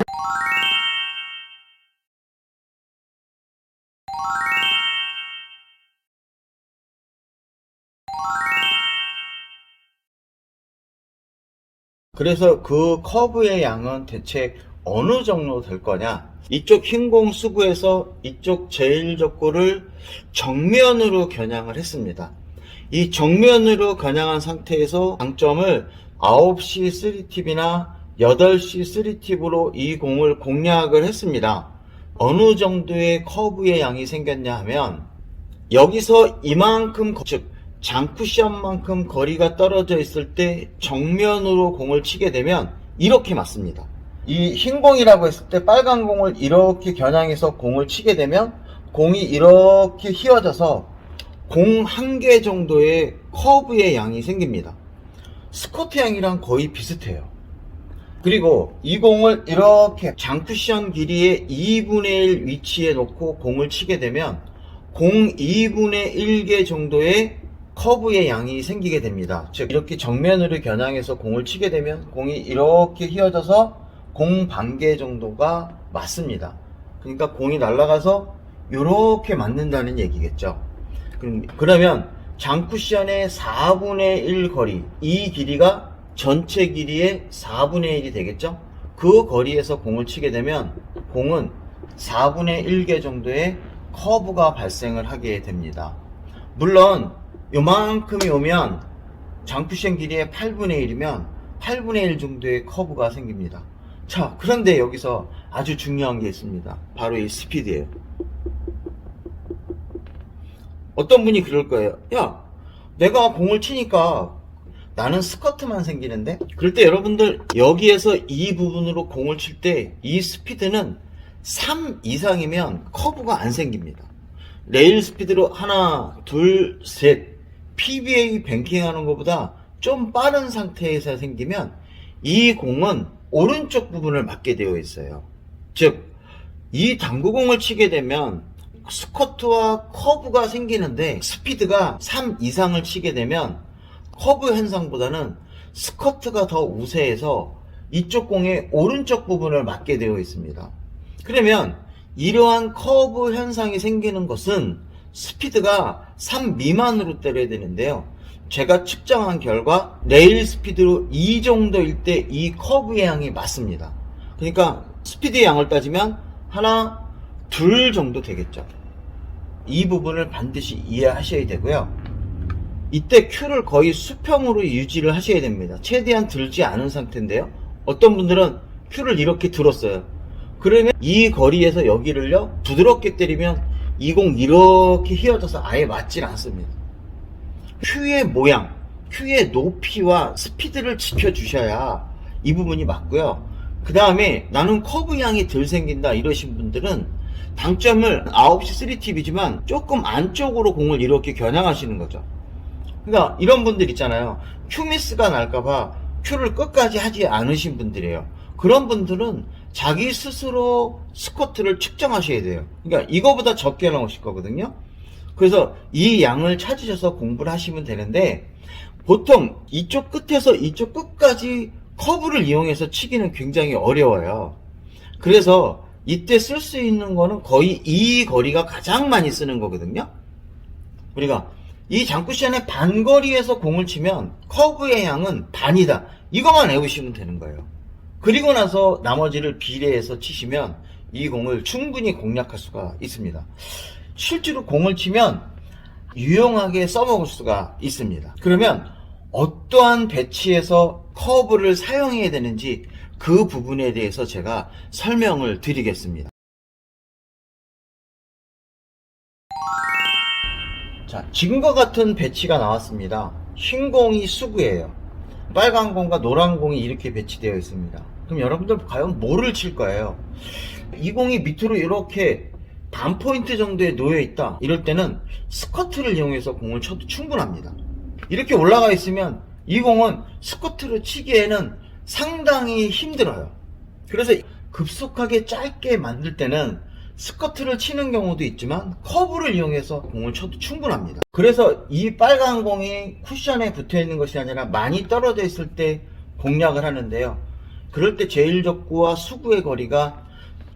그래서 그 커브의 양은 대체 어느 정도 될 거냐? 이쪽 흰공 수구에서 이쪽 제1족구를 정면으로 겨냥을 했습니다. 이 정면으로 겨냥한 상태에서 당점을 9시 3팁이나 8시 3팁으로 이 공을 공략을 했습니다. 어느 정도의 커브의 양이 생겼냐 하면 여기서 이만큼, 즉 장쿠션만큼 거리가 떨어져 있을 때 정면으로 공을 치게 되면 이렇게 맞습니다. 이 흰 공이라고 했을 때 빨간 공을 이렇게 겨냥해서 공을 치게 되면 공이 이렇게 휘어져서 공 한 개 정도의 커브의 양이 생깁니다. 스쿼트 양이랑 거의 비슷해요. 그리고 이 공을 이렇게 장쿠션 길이의 2분의 1 위치에 놓고 공을 치게 되면 공 2분의 1개 정도의 커브의 양이 생기게 됩니다. 즉 이렇게 정면으로 겨냥해서 공을 치게 되면 공이 이렇게 휘어져서 공 반 개 정도가 맞습니다. 그러니까 공이 날아가서 이렇게 맞는다는 얘기겠죠. 그러면 장쿠션의 4분의 1 거리, 이 길이가 전체 길이의 4분의 1이 되겠죠. 그 거리에서 공을 치게 되면 공은 4분의 1개 정도의 커브가 발생을 하게 됩니다. 물론 요만큼이 오면 장쿠션 길이의 8분의 1이면 8분의 1 정도의 커브가 생깁니다. 자, 그런데 여기서 아주 중요한 게 있습니다. 바로 이 스피드예요. 어떤 분이 그럴 거예요. 야, 내가 공을 치니까 나는 스커트만 생기는데? 그럴 때 여러분들 여기에서 이 부분으로 공을 칠 때 이 스피드는 3 이상이면 커브가 안 생깁니다. 레일 스피드로 하나, 둘, 셋 PBA 뱅킹하는 것보다 좀 빠른 상태에서 생기면 이 공은 오른쪽 부분을 맞게 되어 있어요. 즉, 이 당구공을 치게 되면 스쿼트와 커브가 생기는데 스피드가 3 이상을 치게 되면 커브 현상보다는 스쿼트가 더 우세해서 이쪽 공의 오른쪽 부분을 맞게 되어 있습니다. 그러면 이러한 커브 현상이 생기는 것은 스피드가 3 미만으로 때려야 되는데요. 제가 측정한 결과 레일 스피드로 2 정도일 때 이 커브의 양이 맞습니다. 그러니까 스피드의 양을 따지면 하나, 둘 정도 되겠죠. 이 부분을 반드시 이해하셔야 되고요. 이때 큐를 거의 수평으로 유지를 하셔야 됩니다. 최대한 들지 않은 상태인데요. 어떤 분들은 큐를 이렇게 들었어요. 그러면 이 거리에서 여기를요 부드럽게 때리면 이 공 이렇게 휘어져서 아예 맞질 않습니다. 큐의 모양, 큐의 높이와 스피드를 지켜주셔야 이 부분이 맞고요. 그 다음에 나는 커브 양이 덜 생긴다 이러신 분들은 당점을 9시 3팁이지만 조금 안쪽으로 공을 이렇게 겨냥하시는 거죠. 그러니까 이런 분들 있잖아요. 큐 미스가 날까봐 큐를 끝까지 하지 않으신 분들이에요. 그런 분들은 자기 스스로 스쿼트를 측정하셔야 돼요. 그러니까 이거보다 적게 나오실 거거든요. 그래서 이 양을 찾으셔서 공부를 하시면 되는데, 보통 이쪽 끝에서 이쪽 끝까지 커브를 이용해서 치기는 굉장히 어려워요. 그래서 이때 쓸 수 있는 거는 거의 이 거리가 가장 많이 쓰는 거거든요. 우리가 이 장쿠션의 반거리에서 공을 치면 커브의 양은 반이다, 이것만 외우시면 되는 거예요. 그리고 나서 나머지를 비례해서 치시면 이 공을 충분히 공략할 수가 있습니다. 실제로 공을 치면 유용하게 써먹을 수가 있습니다. 그러면 어떠한 배치에서 커브를 사용해야 되는지 그 부분에 대해서 제가 설명을 드리겠습니다. 자, 지금과 같은 배치가 나왔습니다. 흰 공이 수구예요. 빨간 공과 노란 공이 이렇게 배치되어 있습니다. 그럼 여러분들 과연 뭐를 칠 거예요? 이 공이 밑으로 이렇게 반 포인트 정도에 놓여 있다, 이럴 때는 스커트를 이용해서 공을 쳐도 충분합니다. 이렇게 올라가 있으면 이 공은 스커트로 치기에는 상당히 힘들어요. 그래서 급속하게 짧게 만들 때는 스커트를 치는 경우도 있지만 커브를 이용해서 공을 쳐도 충분합니다. 그래서 이 빨간 공이 쿠션에 붙어 있는 것이 아니라 많이 떨어져 있을 때 공략을 하는데요. 그럴 때 제일적구와 수구의 거리가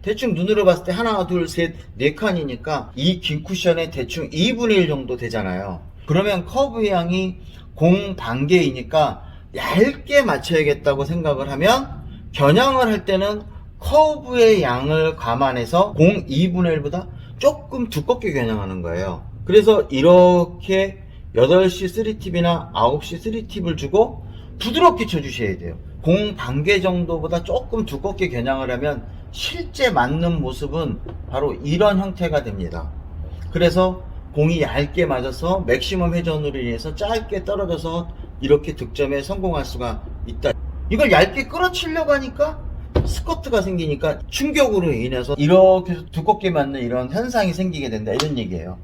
대충 눈으로 봤을 때 하나, 둘, 셋, 네 칸이니까 이 긴 쿠션에 대충 2분의 1 정도 되잖아요. 그러면 커브의 양이 공 반개이니까 얇게 맞춰야겠다고 생각을 하면 겨냥을 할 때는 커브의 양을 감안해서 공 2분의 1보다 조금 두껍게 겨냥하는 거예요. 그래서 이렇게 8시 3팁이나 9시 3팁을 주고 부드럽게 쳐주셔야 돼요. 공 반개 정도보다 조금 두껍게 겨냥을 하면 실제 맞는 모습은 바로 이런 형태가 됩니다. 그래서 공이 얇게 맞아서 맥시멈 회전으로 인해서 짧게 떨어져서 이렇게 득점에 성공할 수가 있다. 이걸 얇게 끌어치려고 하니까 스커트가 생기니까 충격으로 인해서 이렇게 두껍게 맞는 이런 현상이 생기게 된다, 이런 얘기예요.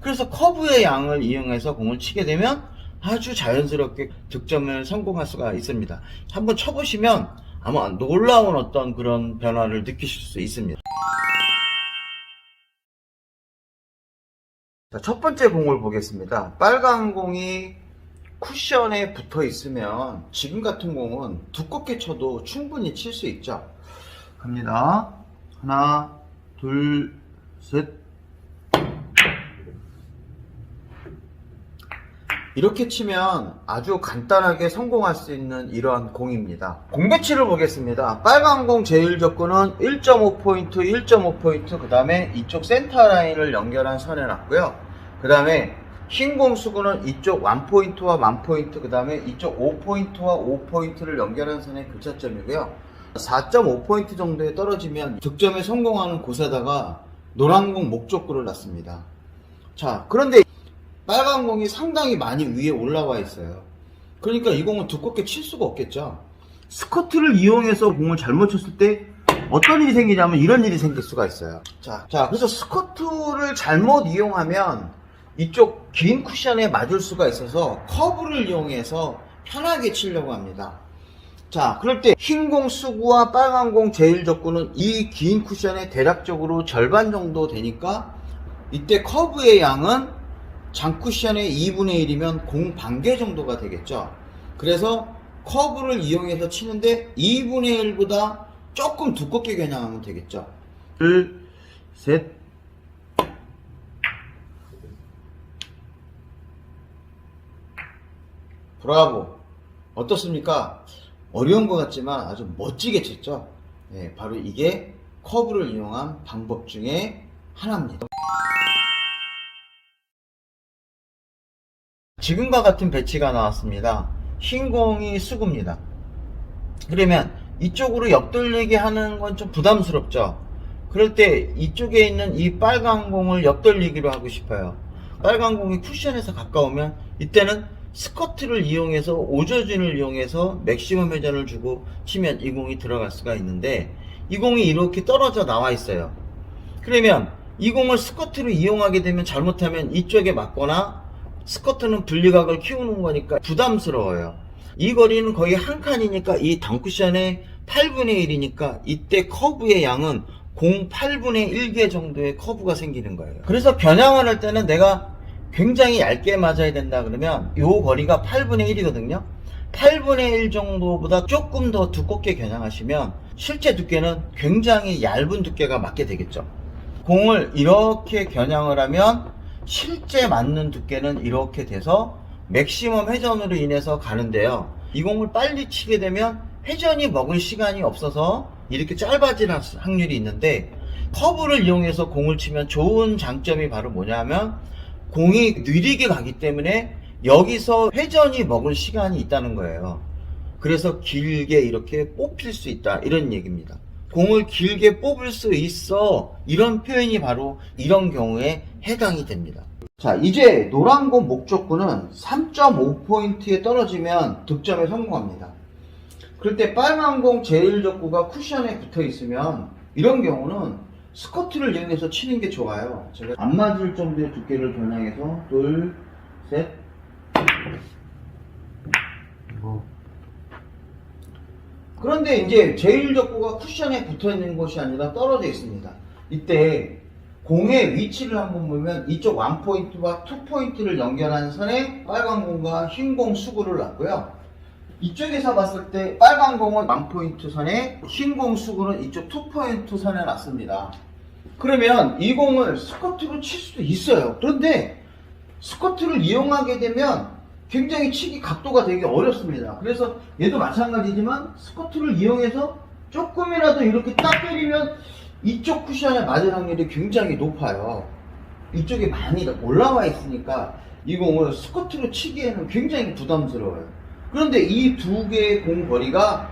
그래서 커브의 양을 이용해서 공을 치게 되면 아주 자연스럽게 득점을 성공할 수가 있습니다. 한번 쳐보시면 아마 놀라운 어떤 그런 변화를 느끼실 수 있습니다. 자, 첫 번째 공을 보겠습니다. 빨간 공이 쿠션에 붙어 있으면 지금 같은 공은 두껍게 쳐도 충분히 칠 수 있죠. 갑니다. 하나, 둘, 셋. 이렇게 치면 아주 간단하게 성공할 수 있는 이러한 공입니다. 공 배치를 보겠습니다. 빨간 공 제일 접근은 1.5포인트, 1.5포인트, 그 다음에 이쪽 센터 라인을 연결한 선에 놨고요. 그 다음에 흰 공 수구는 이쪽 1포인트와 1포인트, 그 다음에 이쪽 5포인트와 5포인트를 연결한 선의 교차점이고요. 4.5포인트 정도에 떨어지면 득점에 성공하는 곳에다가 노란 공 목적구를 놨습니다. 자, 그런데 빨간 공이 상당히 많이 위에 올라와 있어요. 그러니까 이 공은 두껍게 칠 수가 없겠죠. 스커트를 이용해서 공을 잘못 쳤을 때 어떤 일이 생기냐면 이런 일이 생길 수가 있어요. 자, 그래서 스커트를 잘못 이용하면 이쪽 긴 쿠션에 맞을 수가 있어서 커브를 이용해서 편하게 치려고 합니다. 자, 그럴 때 흰 공 수구와 빨간 공 제일 접구는 이 긴 쿠션의 대략적으로 절반 정도 되니까 이때 커브의 양은 장쿠션의 2분의 1이면 공 반개 정도가 되겠죠. 그래서 커브를 이용해서 치는데 2분의 1보다 조금 두껍게 겨냥하면 되겠죠. 둘, 셋. 브라보. 어떻습니까? 어려운 것 같지만 아주 멋지게 쳤죠. 네, 바로 이게 커브를 이용한 방법 중에 하나입니다. 지금과 같은 배치가 나왔습니다. 흰 공이 수구입니다. 그러면 이쪽으로 옆돌리기 하는 건 좀 부담스럽죠. 그럴 때 이쪽에 있는 이 빨간 공을 옆돌리기로 하고 싶어요. 빨간 공이 쿠션에서 가까우면 이때는 스커트를 이용해서 오저진을 이용해서 맥시멈 회전을 주고 치면 이 공이 들어갈 수가 있는데, 이 공이 이렇게 떨어져 나와 있어요. 그러면 이 공을 스커트로 이용하게 되면 잘못하면 이쪽에 맞거나, 스커트는 분리각을 키우는 거니까 부담스러워요. 이 거리는 거의 한 칸이니까 이 단쿠션의 8분의 1이니까 이때 커브의 양은 공 8분의 1개 정도의 커브가 생기는 거예요. 그래서 겨냥을 할 때는 내가 굉장히 얇게 맞아야 된다 그러면 이 거리가 8분의 1이거든요. 8분의 1 정도보다 조금 더 두껍게 겨냥하시면 실제 두께는 굉장히 얇은 두께가 맞게 되겠죠. 공을 이렇게 겨냥을 하면 실제 맞는 두께는 이렇게 돼서 맥시멈 회전으로 인해서 가는데요. 이 공을 빨리 치게 되면 회전이 먹을 시간이 없어서 이렇게 짧아질 확률이 있는데, 커브를 이용해서 공을 치면 좋은 장점이 바로 뭐냐면 공이 느리게 가기 때문에 여기서 회전이 먹을 시간이 있다는 거예요. 그래서 길게 이렇게 뽑힐 수 있다, 이런 얘기입니다. 공을 길게 뽑을 수 있어, 이런 표현이 바로 이런 경우에 해당이 됩니다. 자, 이제 노란 공 목적구는 3.5포인트에 떨어지면 득점에 성공합니다. 그럴 때 빨간 공 제1적구가 쿠션에 붙어 있으면 이런 경우는 스커트를 이용해서 치는 게 좋아요. 제가 안 맞을 정도의 두께를 겨냥해서 둘, 셋, 그런데 이제 제1적구가 쿠션에 붙어 있는 것이 아니라 떨어져 있습니다. 이때 공의 위치를 한번 보면 이쪽 1포인트와 2포인트를 연결하는 선에 빨간 공과 흰 공 수구를 놨고요. 이쪽에서 봤을 때 빨간 공은 1포인트 선에, 흰 공 수구는 이쪽 2포인트 선에 놨습니다. 그러면 이 공을 스커트로 칠 수도 있어요. 그런데 스커트를 이용하게 되면 굉장히 치기 각도가 되게 어렵습니다. 그래서 얘도 마찬가지지만 스커트를 이용해서 조금이라도 이렇게 딱 때리면 이쪽 쿠션에 맞을 확률이 굉장히 높아요. 이쪽에 많이 올라와 있으니까 이 공을 스커트로 치기에는 굉장히 부담스러워요. 그런데 이 두 개의 공 거리가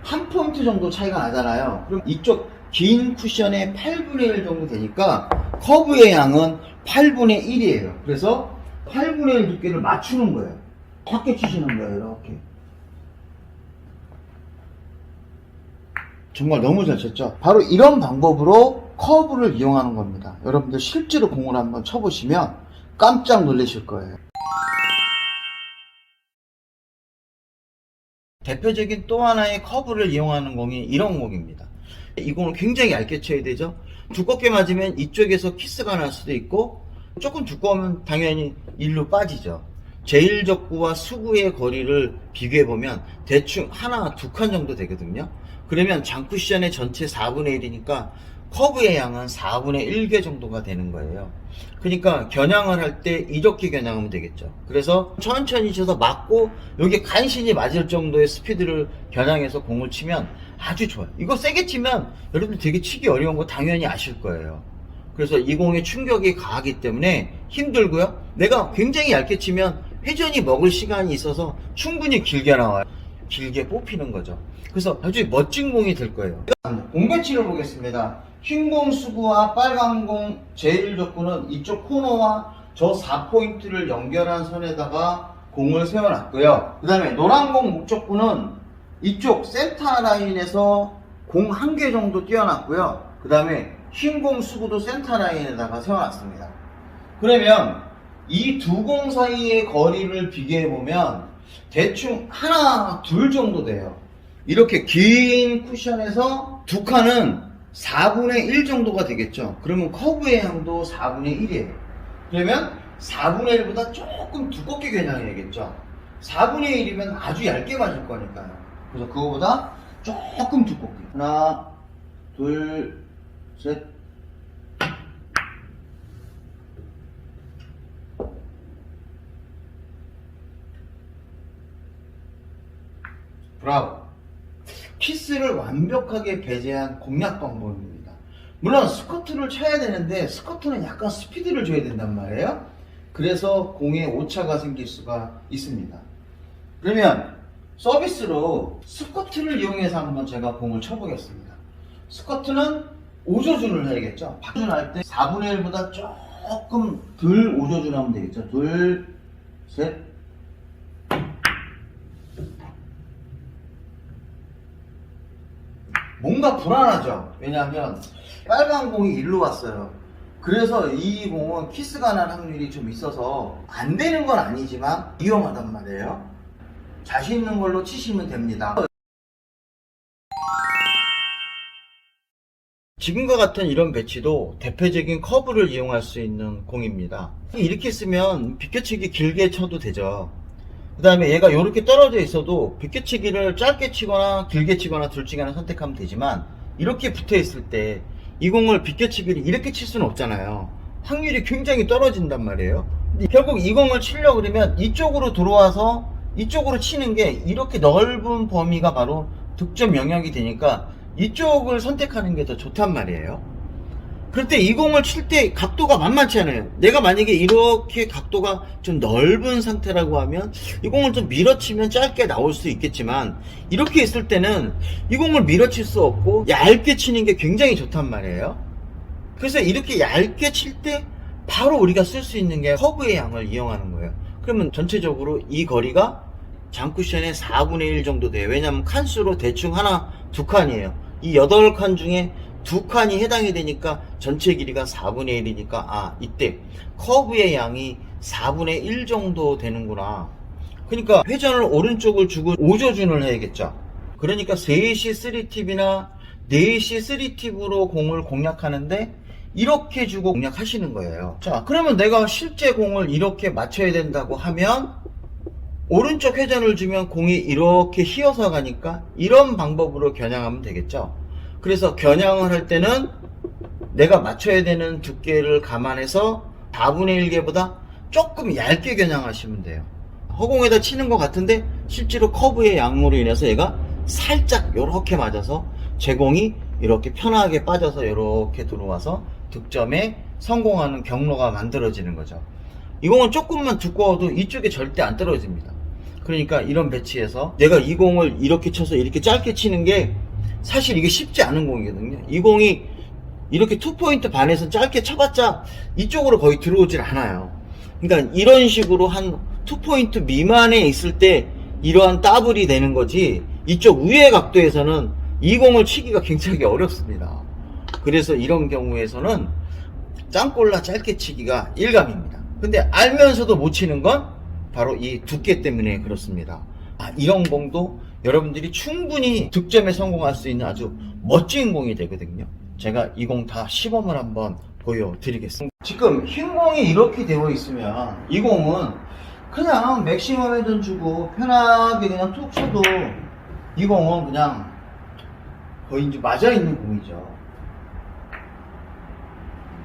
한 포인트 정도 차이가 나잖아요. 그럼 이쪽 긴 쿠션의 8분의 1 정도 되니까 커브의 양은 8분의 1이에요. 그래서 8분의 1 두께를 맞추는 거예요. 작게 치시는 거예요. 이렇게. 정말 너무 잘 쳤죠? 바로 이런 방법으로 커브를 이용하는 겁니다. 여러분들 실제로 공을 한번 쳐보시면 깜짝 놀라실 거예요. 대표적인 또 하나의 커브를 이용하는 공이 이런 공입니다. 이 공을 굉장히 얇게 쳐야 되죠. 두껍게 맞으면 이쪽에서 키스가 날 수도 있고, 조금 두꺼우면 당연히 일로 빠지죠. 제1적구와 수구의 거리를 비교해보면 대충 하나, 두 칸 정도 되거든요. 그러면 장쿠션의 전체 4분의 1이니까 커브의 양은 4분의 1개 정도가 되는 거예요. 그러니까 겨냥을 할 때 이렇게 겨냥하면 되겠죠. 그래서 천천히 쳐서 맞고 여기 간신히 맞을 정도의 스피드를 겨냥해서 공을 치면 아주 좋아요. 이거 세게 치면 여러분들 되게 치기 어려운 거 당연히 아실 거예요. 그래서 이 공의 충격이 강하기 때문에 힘들고요. 내가 굉장히 얇게 치면 회전이 먹을 시간이 있어서 충분히 길게 나와요. 길게 뽑히는 거죠. 그래서 아주 멋진 공이 될 거예요. 공 배치를 보겠습니다. 흰 공 수구와 빨간 공 제1적구는 이쪽 코너와 저 4포인트를 연결한 선에다가 공을 세워놨고요. 그 다음에 노란 공 목적구는 이쪽 센터 라인에서 공 한 개 정도 띄워놨고요. 그 다음에 흰 공 수구도 센터 라인에다가 세워놨습니다. 그러면 이 두 공 사이의 거리를 비교해보면 대충 하나, 둘 정도 돼요. 이렇게 긴 쿠션에서 두 칸은 4분의 1 정도가 되겠죠. 그러면 커브의 양도 4분의 1이에요. 그러면 4분의 1보다 조금 두껍게 겨냥해야겠죠. 4분의 1이면 아주 얇게 맞을 거니까요. 그래서 그거보다 조금 두껍게. 하나, 둘, 셋. 브라보. 키스를 완벽하게 배제한 공략 방법입니다. 물론 스커트를 쳐야 되는데 스커트는 약간 스피드를 줘야 된단 말이에요. 그래서 공에 오차가 생길 수가 있습니다. 그러면 서비스로 스쿼트를 이용해서 한번 제가 공을 쳐보겠습니다. 스쿼트는 오조준을 해야겠죠. 박준할 때 4분의 1보다 조금 덜 오조준 하면 되겠죠. 둘, 셋. 뭔가 불안하죠. 왜냐하면 빨간 공이 일로 왔어요. 그래서 이 공은 키스가 날 확률이 좀 있어서 안 되는 건 아니지만 위험하단 말이에요. 자신 있는 걸로 치시면 됩니다. 지금과 같은 이런 배치도 대표적인 커브를 이용할 수 있는 공입니다. 이렇게 쓰면 비껴치기 길게 쳐도 되죠. 그 다음에 얘가 이렇게 떨어져 있어도 비껴치기를 짧게 치거나 길게 치거나 둘 중에 하나 선택하면 되지만, 이렇게 붙어 있을 때 이 공을 비껴치기를 이렇게 칠 수는 없잖아요. 확률이 굉장히 떨어진단 말이에요. 결국 이 공을 치려고 그러면 이쪽으로 들어와서 이쪽으로 치는 게, 이렇게 넓은 범위가 바로 득점 영역이 되니까 이쪽을 선택하는 게 더 좋단 말이에요. 그럴 때 이 공을 칠 때 각도가 만만치 않아요. 내가 만약에 이렇게 각도가 좀 넓은 상태라고 하면 이 공을 좀 밀어치면 짧게 나올 수 있겠지만, 이렇게 있을 때는 이 공을 밀어칠 수 없고 얇게 치는 게 굉장히 좋단 말이에요. 그래서 이렇게 얇게 칠 때 바로 우리가 쓸 수 있는 게 커브의 양을 이용하는 거예요. 그러면 전체적으로 이 거리가 장쿠션의 4분의 1 정도 돼요. 왜냐하면 칸수로 대충 하나, 두 칸이에요. 이 8칸 중에 2칸이 해당이 되니까 전체 길이가 4분의 1이니까, 아, 이때 커브의 양이 4분의 1 정도 되는구나. 그러니까 회전을 오른쪽을 주고 오조준을 해야겠죠. 그러니까 3시 3팁이나 4시 3팁으로 공을 공략하는데 이렇게 주고 공략하시는 거예요. 자, 그러면 내가 실제 공을 이렇게 맞춰야 된다고 하면 오른쪽 회전을 주면 공이 이렇게 휘어서 가니까 이런 방법으로 겨냥하면 되겠죠. 그래서 겨냥을 할 때는 내가 맞춰야 되는 두께를 감안해서 4분의 1개보다 조금 얇게 겨냥하시면 돼요. 허공에다 치는 것 같은데 실제로 커브의 양으로 인해서 얘가 살짝 이렇게 맞아서 제공이 이렇게 편하게 빠져서 이렇게 들어와서 득점에 성공하는 경로가 만들어지는 거죠. 이 공은 조금만 두꺼워도 이쪽에 절대 안 떨어집니다. 그러니까 이런 배치에서 내가 이 공을 이렇게 쳐서 이렇게 짧게 치는 게 사실 이게 쉽지 않은 공이거든요. 이 공이 이렇게 2포인트 반에서 짧게 쳐봤자 이쪽으로 거의 들어오질 않아요. 그러니까 이런 식으로 한 2포인트 미만에 있을 때 이러한 더블이 되는 거지, 이쪽 위의 각도에서는 이 공을 치기가 굉장히 어렵습니다. 그래서 이런 경우에서는 짱꼴라 짧게 치기가 일감입니다. 근데 알면서도 못 치는 건 바로 이 두께 때문에 그렇습니다. 이런 공도 여러분들이 충분히 득점에 성공할 수 있는 아주 멋진 공이 되거든요. 제가 이 공 다 시범을 한번 보여드리겠습니다. 지금 흰 공이 이렇게 되어 있으면 이 공은 그냥 맥시멈 회전 주고 편하게 그냥 툭 쳐도 이 공은 그냥 거의 이제 맞아 있는 공이죠.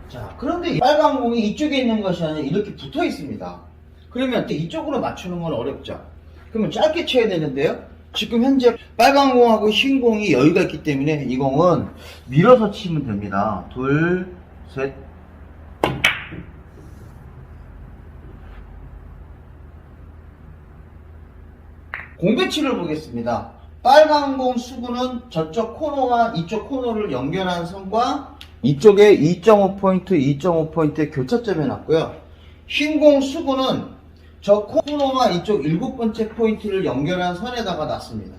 자, 그런데 이 빨간 공이 이쪽에 있는 것이 아니라 이렇게 붙어 있습니다. 그러면 이쪽으로 맞추는 건 어렵죠. 그러면 짧게 쳐야 되는데요. 지금 현재 빨간 공하고 흰 공이 여유가 있기 때문에 이 공은 밀어서 치면 됩니다. 둘, 셋. 공 배치를 보겠습니다. 빨간 공 수구는 저쪽 코너와 이쪽 코너를 연결한 선과 이쪽에 2.5포인트, 2.5포인트의 교차점에 놨고요. 흰 공 수구는 저 코너와 이쪽 7번째 포인트를 연결한 선에다가 놨습니다.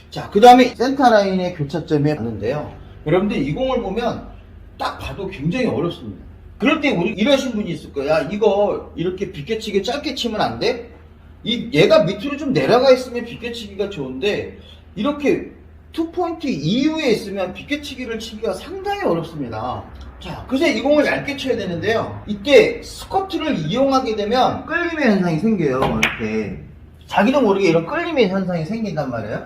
자, 그 다음에 센터 라인의 교차점에 놨는데요. 여러분들 이 공을 보면 딱 봐도 굉장히 어렵습니다. 그럴 때 우리 이러신 분이 있을 거야. 야, 이거 이렇게 비껴치기 짧게 치면 안 돼? 얘가 밑으로 좀 내려가 있으면 비껴치기가 좋은데 이렇게 2포인트 이후에 있으면 비껴치기를 치기가 상당히 어렵습니다. 자, 그래서 이 공을 얇게 쳐야 되는데요. 이때 스쿼트를 이용하게 되면 끌림의 현상이 생겨요. 이렇게 자기도 모르게 이런 끌림의 현상이 생긴단 말이에요.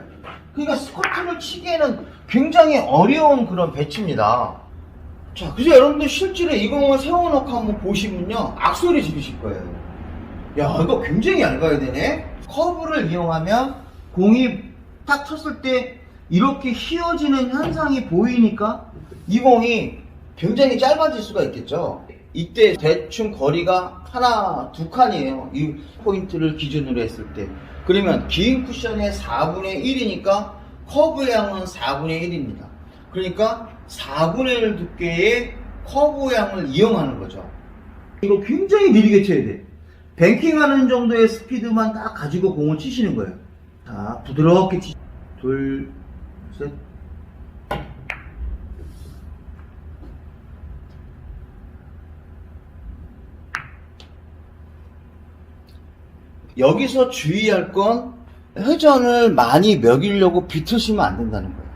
그러니까 스쿼트를 치기에는 굉장히 어려운 그런 배치입니다. 자, 그래서 여러분들 실제로 이 공을 세워놓고 한번 보시면요, 악소리 지르실 거예요. 야, 이거 굉장히 얇아야 되네. 커브를 이용하면 공이 딱 쳤을 때 이렇게 휘어지는 현상이 보이니까 이 공이 굉장히 짧아질 수가 있겠죠. 이때 대충 거리가 하나, 두 칸이에요. 이 포인트를 기준으로 했을 때. 그러면 긴 쿠션의 4분의 1이니까 커브의 양은 4분의 1입니다. 그러니까 4분의 1 두께의 커브 양을 이용하는 거죠. 이거 굉장히 느리게 쳐야 돼. 뱅킹하는 정도의 스피드만 딱 가지고 공을 치시는 거예요. 자, 부드럽게 둘, 셋. 여기서 주의할 건 회전을 많이 먹이려고 비트시면 안 된다는 거예요.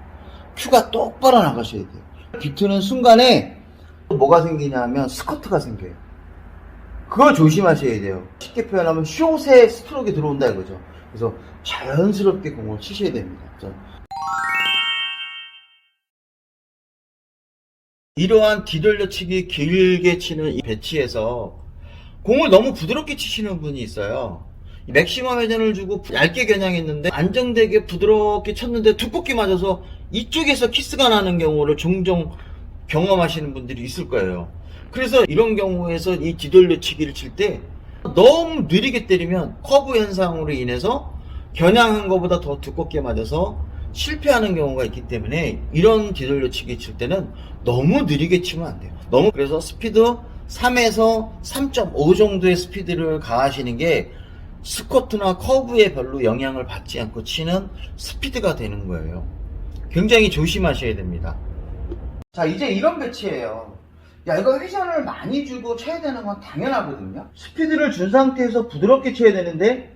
큐가 똑바로 나가셔야 돼요. 비트는 순간에 뭐가 생기냐면 스커트가 생겨요. 그걸 조심하셔야 돼요. 쉽게 표현하면 숏에 스트로크가 들어온다 이거죠. 그래서 자연스럽게 공을 치셔야 됩니다. 이러한 뒤돌려치기 길게 치는 이 배치에서 공을 너무 부드럽게 치시는 분이 있어요. 맥시멈 회전을 주고 얇게 겨냥했는데 안정되게 부드럽게 쳤는데 두껍게 맞아서 이쪽에서 키스가 나는 경우를 종종 경험하시는 분들이 있을 거예요. 그래서 이런 경우에서 이 뒤돌려치기를 칠 때 너무 느리게 때리면 커브 현상으로 인해서 겨냥한 것보다 더 두껍게 맞아서 실패하는 경우가 있기 때문에 이런 뒤돌려치기 칠 때는 너무 느리게 치면 안 돼요. 그래서 스피드 3에서 3.5 정도의 스피드를 가하시는 게 스쿼트나 커브에 별로 영향을 받지 않고 치는 스피드가 되는 거예요. 굉장히 조심하셔야 됩니다. 자, 이제 이런 배치예요. 야, 이거 회전을 많이 주고 쳐야 되는 건 당연하거든요. 스피드를 준 상태에서 부드럽게 쳐야 되는데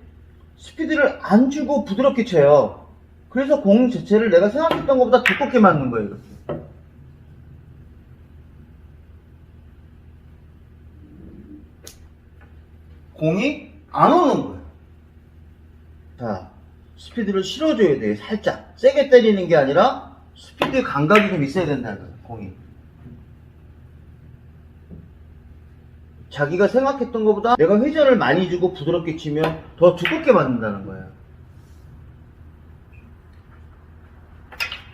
스피드를 안 주고 부드럽게 쳐요. 그래서 공 자체를 내가 생각했던 것보다 두껍게 맞는 거예요. 이렇게. 공이 안 오는 거예요. 자, 스피드를 실어줘야 돼요. 살짝 세게 때리는 게 아니라 스피드 감각이 좀 있어야 된다는 거예요. 공이 자기가 생각했던 것보다 내가 회전을 많이 주고 부드럽게 치면 더 두껍게 맞는다는 거예요.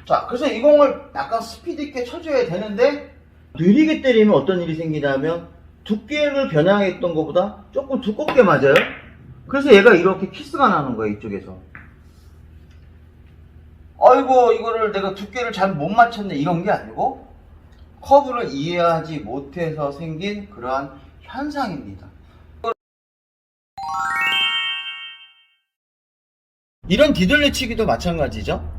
자, 그래서 이 공을 약간 스피드 있게 쳐줘야 되는데 느리게 때리면 어떤 일이 생기냐면 두께를 겨냥했던 것보다 조금 두껍게 맞아요. 그래서 얘가 이렇게 키스가 나는 거예요. 이쪽에서. 아이고, 이거를 내가 두께를 잘 못 맞췄네, 이런 게 아니고 커브를 이해하지 못해서 생긴 그러한 현상입니다. 이런 뒤돌려치기도 마찬가지죠.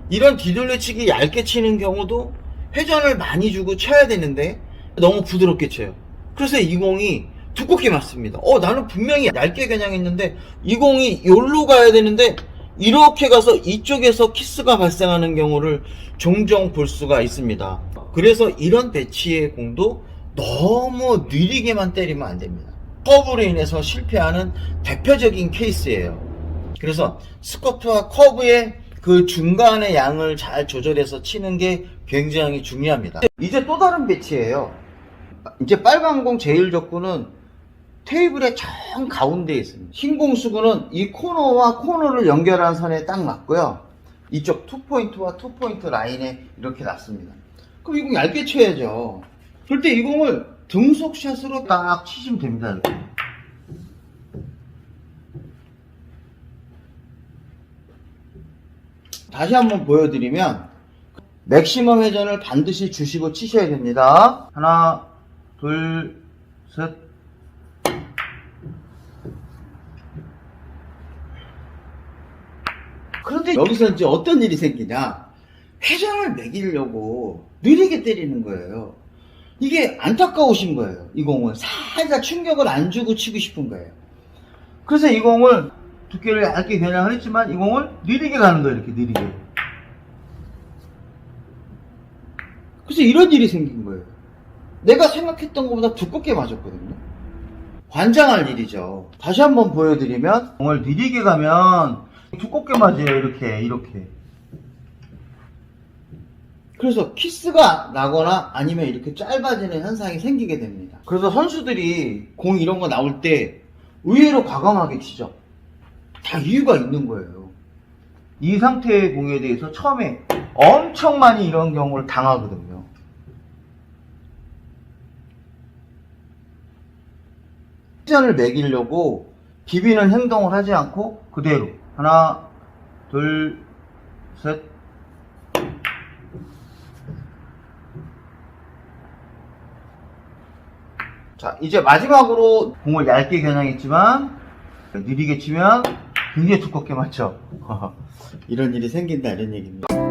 이런 뒤돌려치기 얇게 치는 경우도 회전을 많이 주고 쳐야 되는데 너무 부드럽게 쳐요. 그래서 이 공이 두껍게 맞습니다. 나는 분명히 얇게 겨냥했는데 이 공이 여기로 가야 되는데 이렇게 가서 이쪽에서 키스가 발생하는 경우를 종종 볼 수가 있습니다. 그래서 이런 배치의 공도 너무 느리게만 때리면 안 됩니다. 커브로 인해서 실패하는 대표적인 케이스예요. 그래서 스쿼트와 커브의 그 중간의 양을 잘 조절해서 치는 게 굉장히 중요합니다. 이제 또 다른 배치예요. 이제 빨간 공 제일적구는 테이블의 정 가운데에 있습니다. 흰 공 수구는 이 코너와 코너를 연결한 선에 딱 맞고요. 이쪽 투포인트와 투포인트 라인에 이렇게 놨습니다. 그럼 이 공 얇게 쳐야죠. 그럴 때 이 공을 등속샷으로 딱 치시면 됩니다. 이렇게. 다시 한번 보여드리면 맥시멈 회전을 반드시 주시고 치셔야 됩니다. 하나, 둘, 셋. 그런데 여기서 이제 어떤 일이 생기냐? 회전을 매기려고 느리게 때리는 거예요. 이게 안타까우신 거예요. 이 공을 살짝 충격을 안 주고 치고 싶은 거예요. 그래서 이 공을 두께를 얇게 겨냥을 했지만 이 공을 느리게 가는 거예요. 이렇게 느리게. 그래서 이런 일이 생긴 거예요. 내가 생각했던 것보다 두껍게 맞았거든요. 관장할 일이죠. 다시 한번 보여드리면 공을 느리게 가면 두껍게 맞아요. 이렇게. 그래서 키스가 나거나 아니면 이렇게 짧아지는 현상이 생기게 됩니다. 그래서 선수들이 공 이런 거 나올 때 의외로 과감하게 치죠. 다 이유가 있는 거예요. 이 상태의 공에 대해서 처음에 엄청 많이 이런 경우를 당하거든요. 회전을 매기려고 비비는 행동을 하지 않고 그대로 하나, 둘, 셋. 자, 이제 마지막으로 공을 얇게 겨냥했지만 느리게 치면 굉장히 두껍게 맞죠. 이런 일이 생긴다 이런 얘기입니다.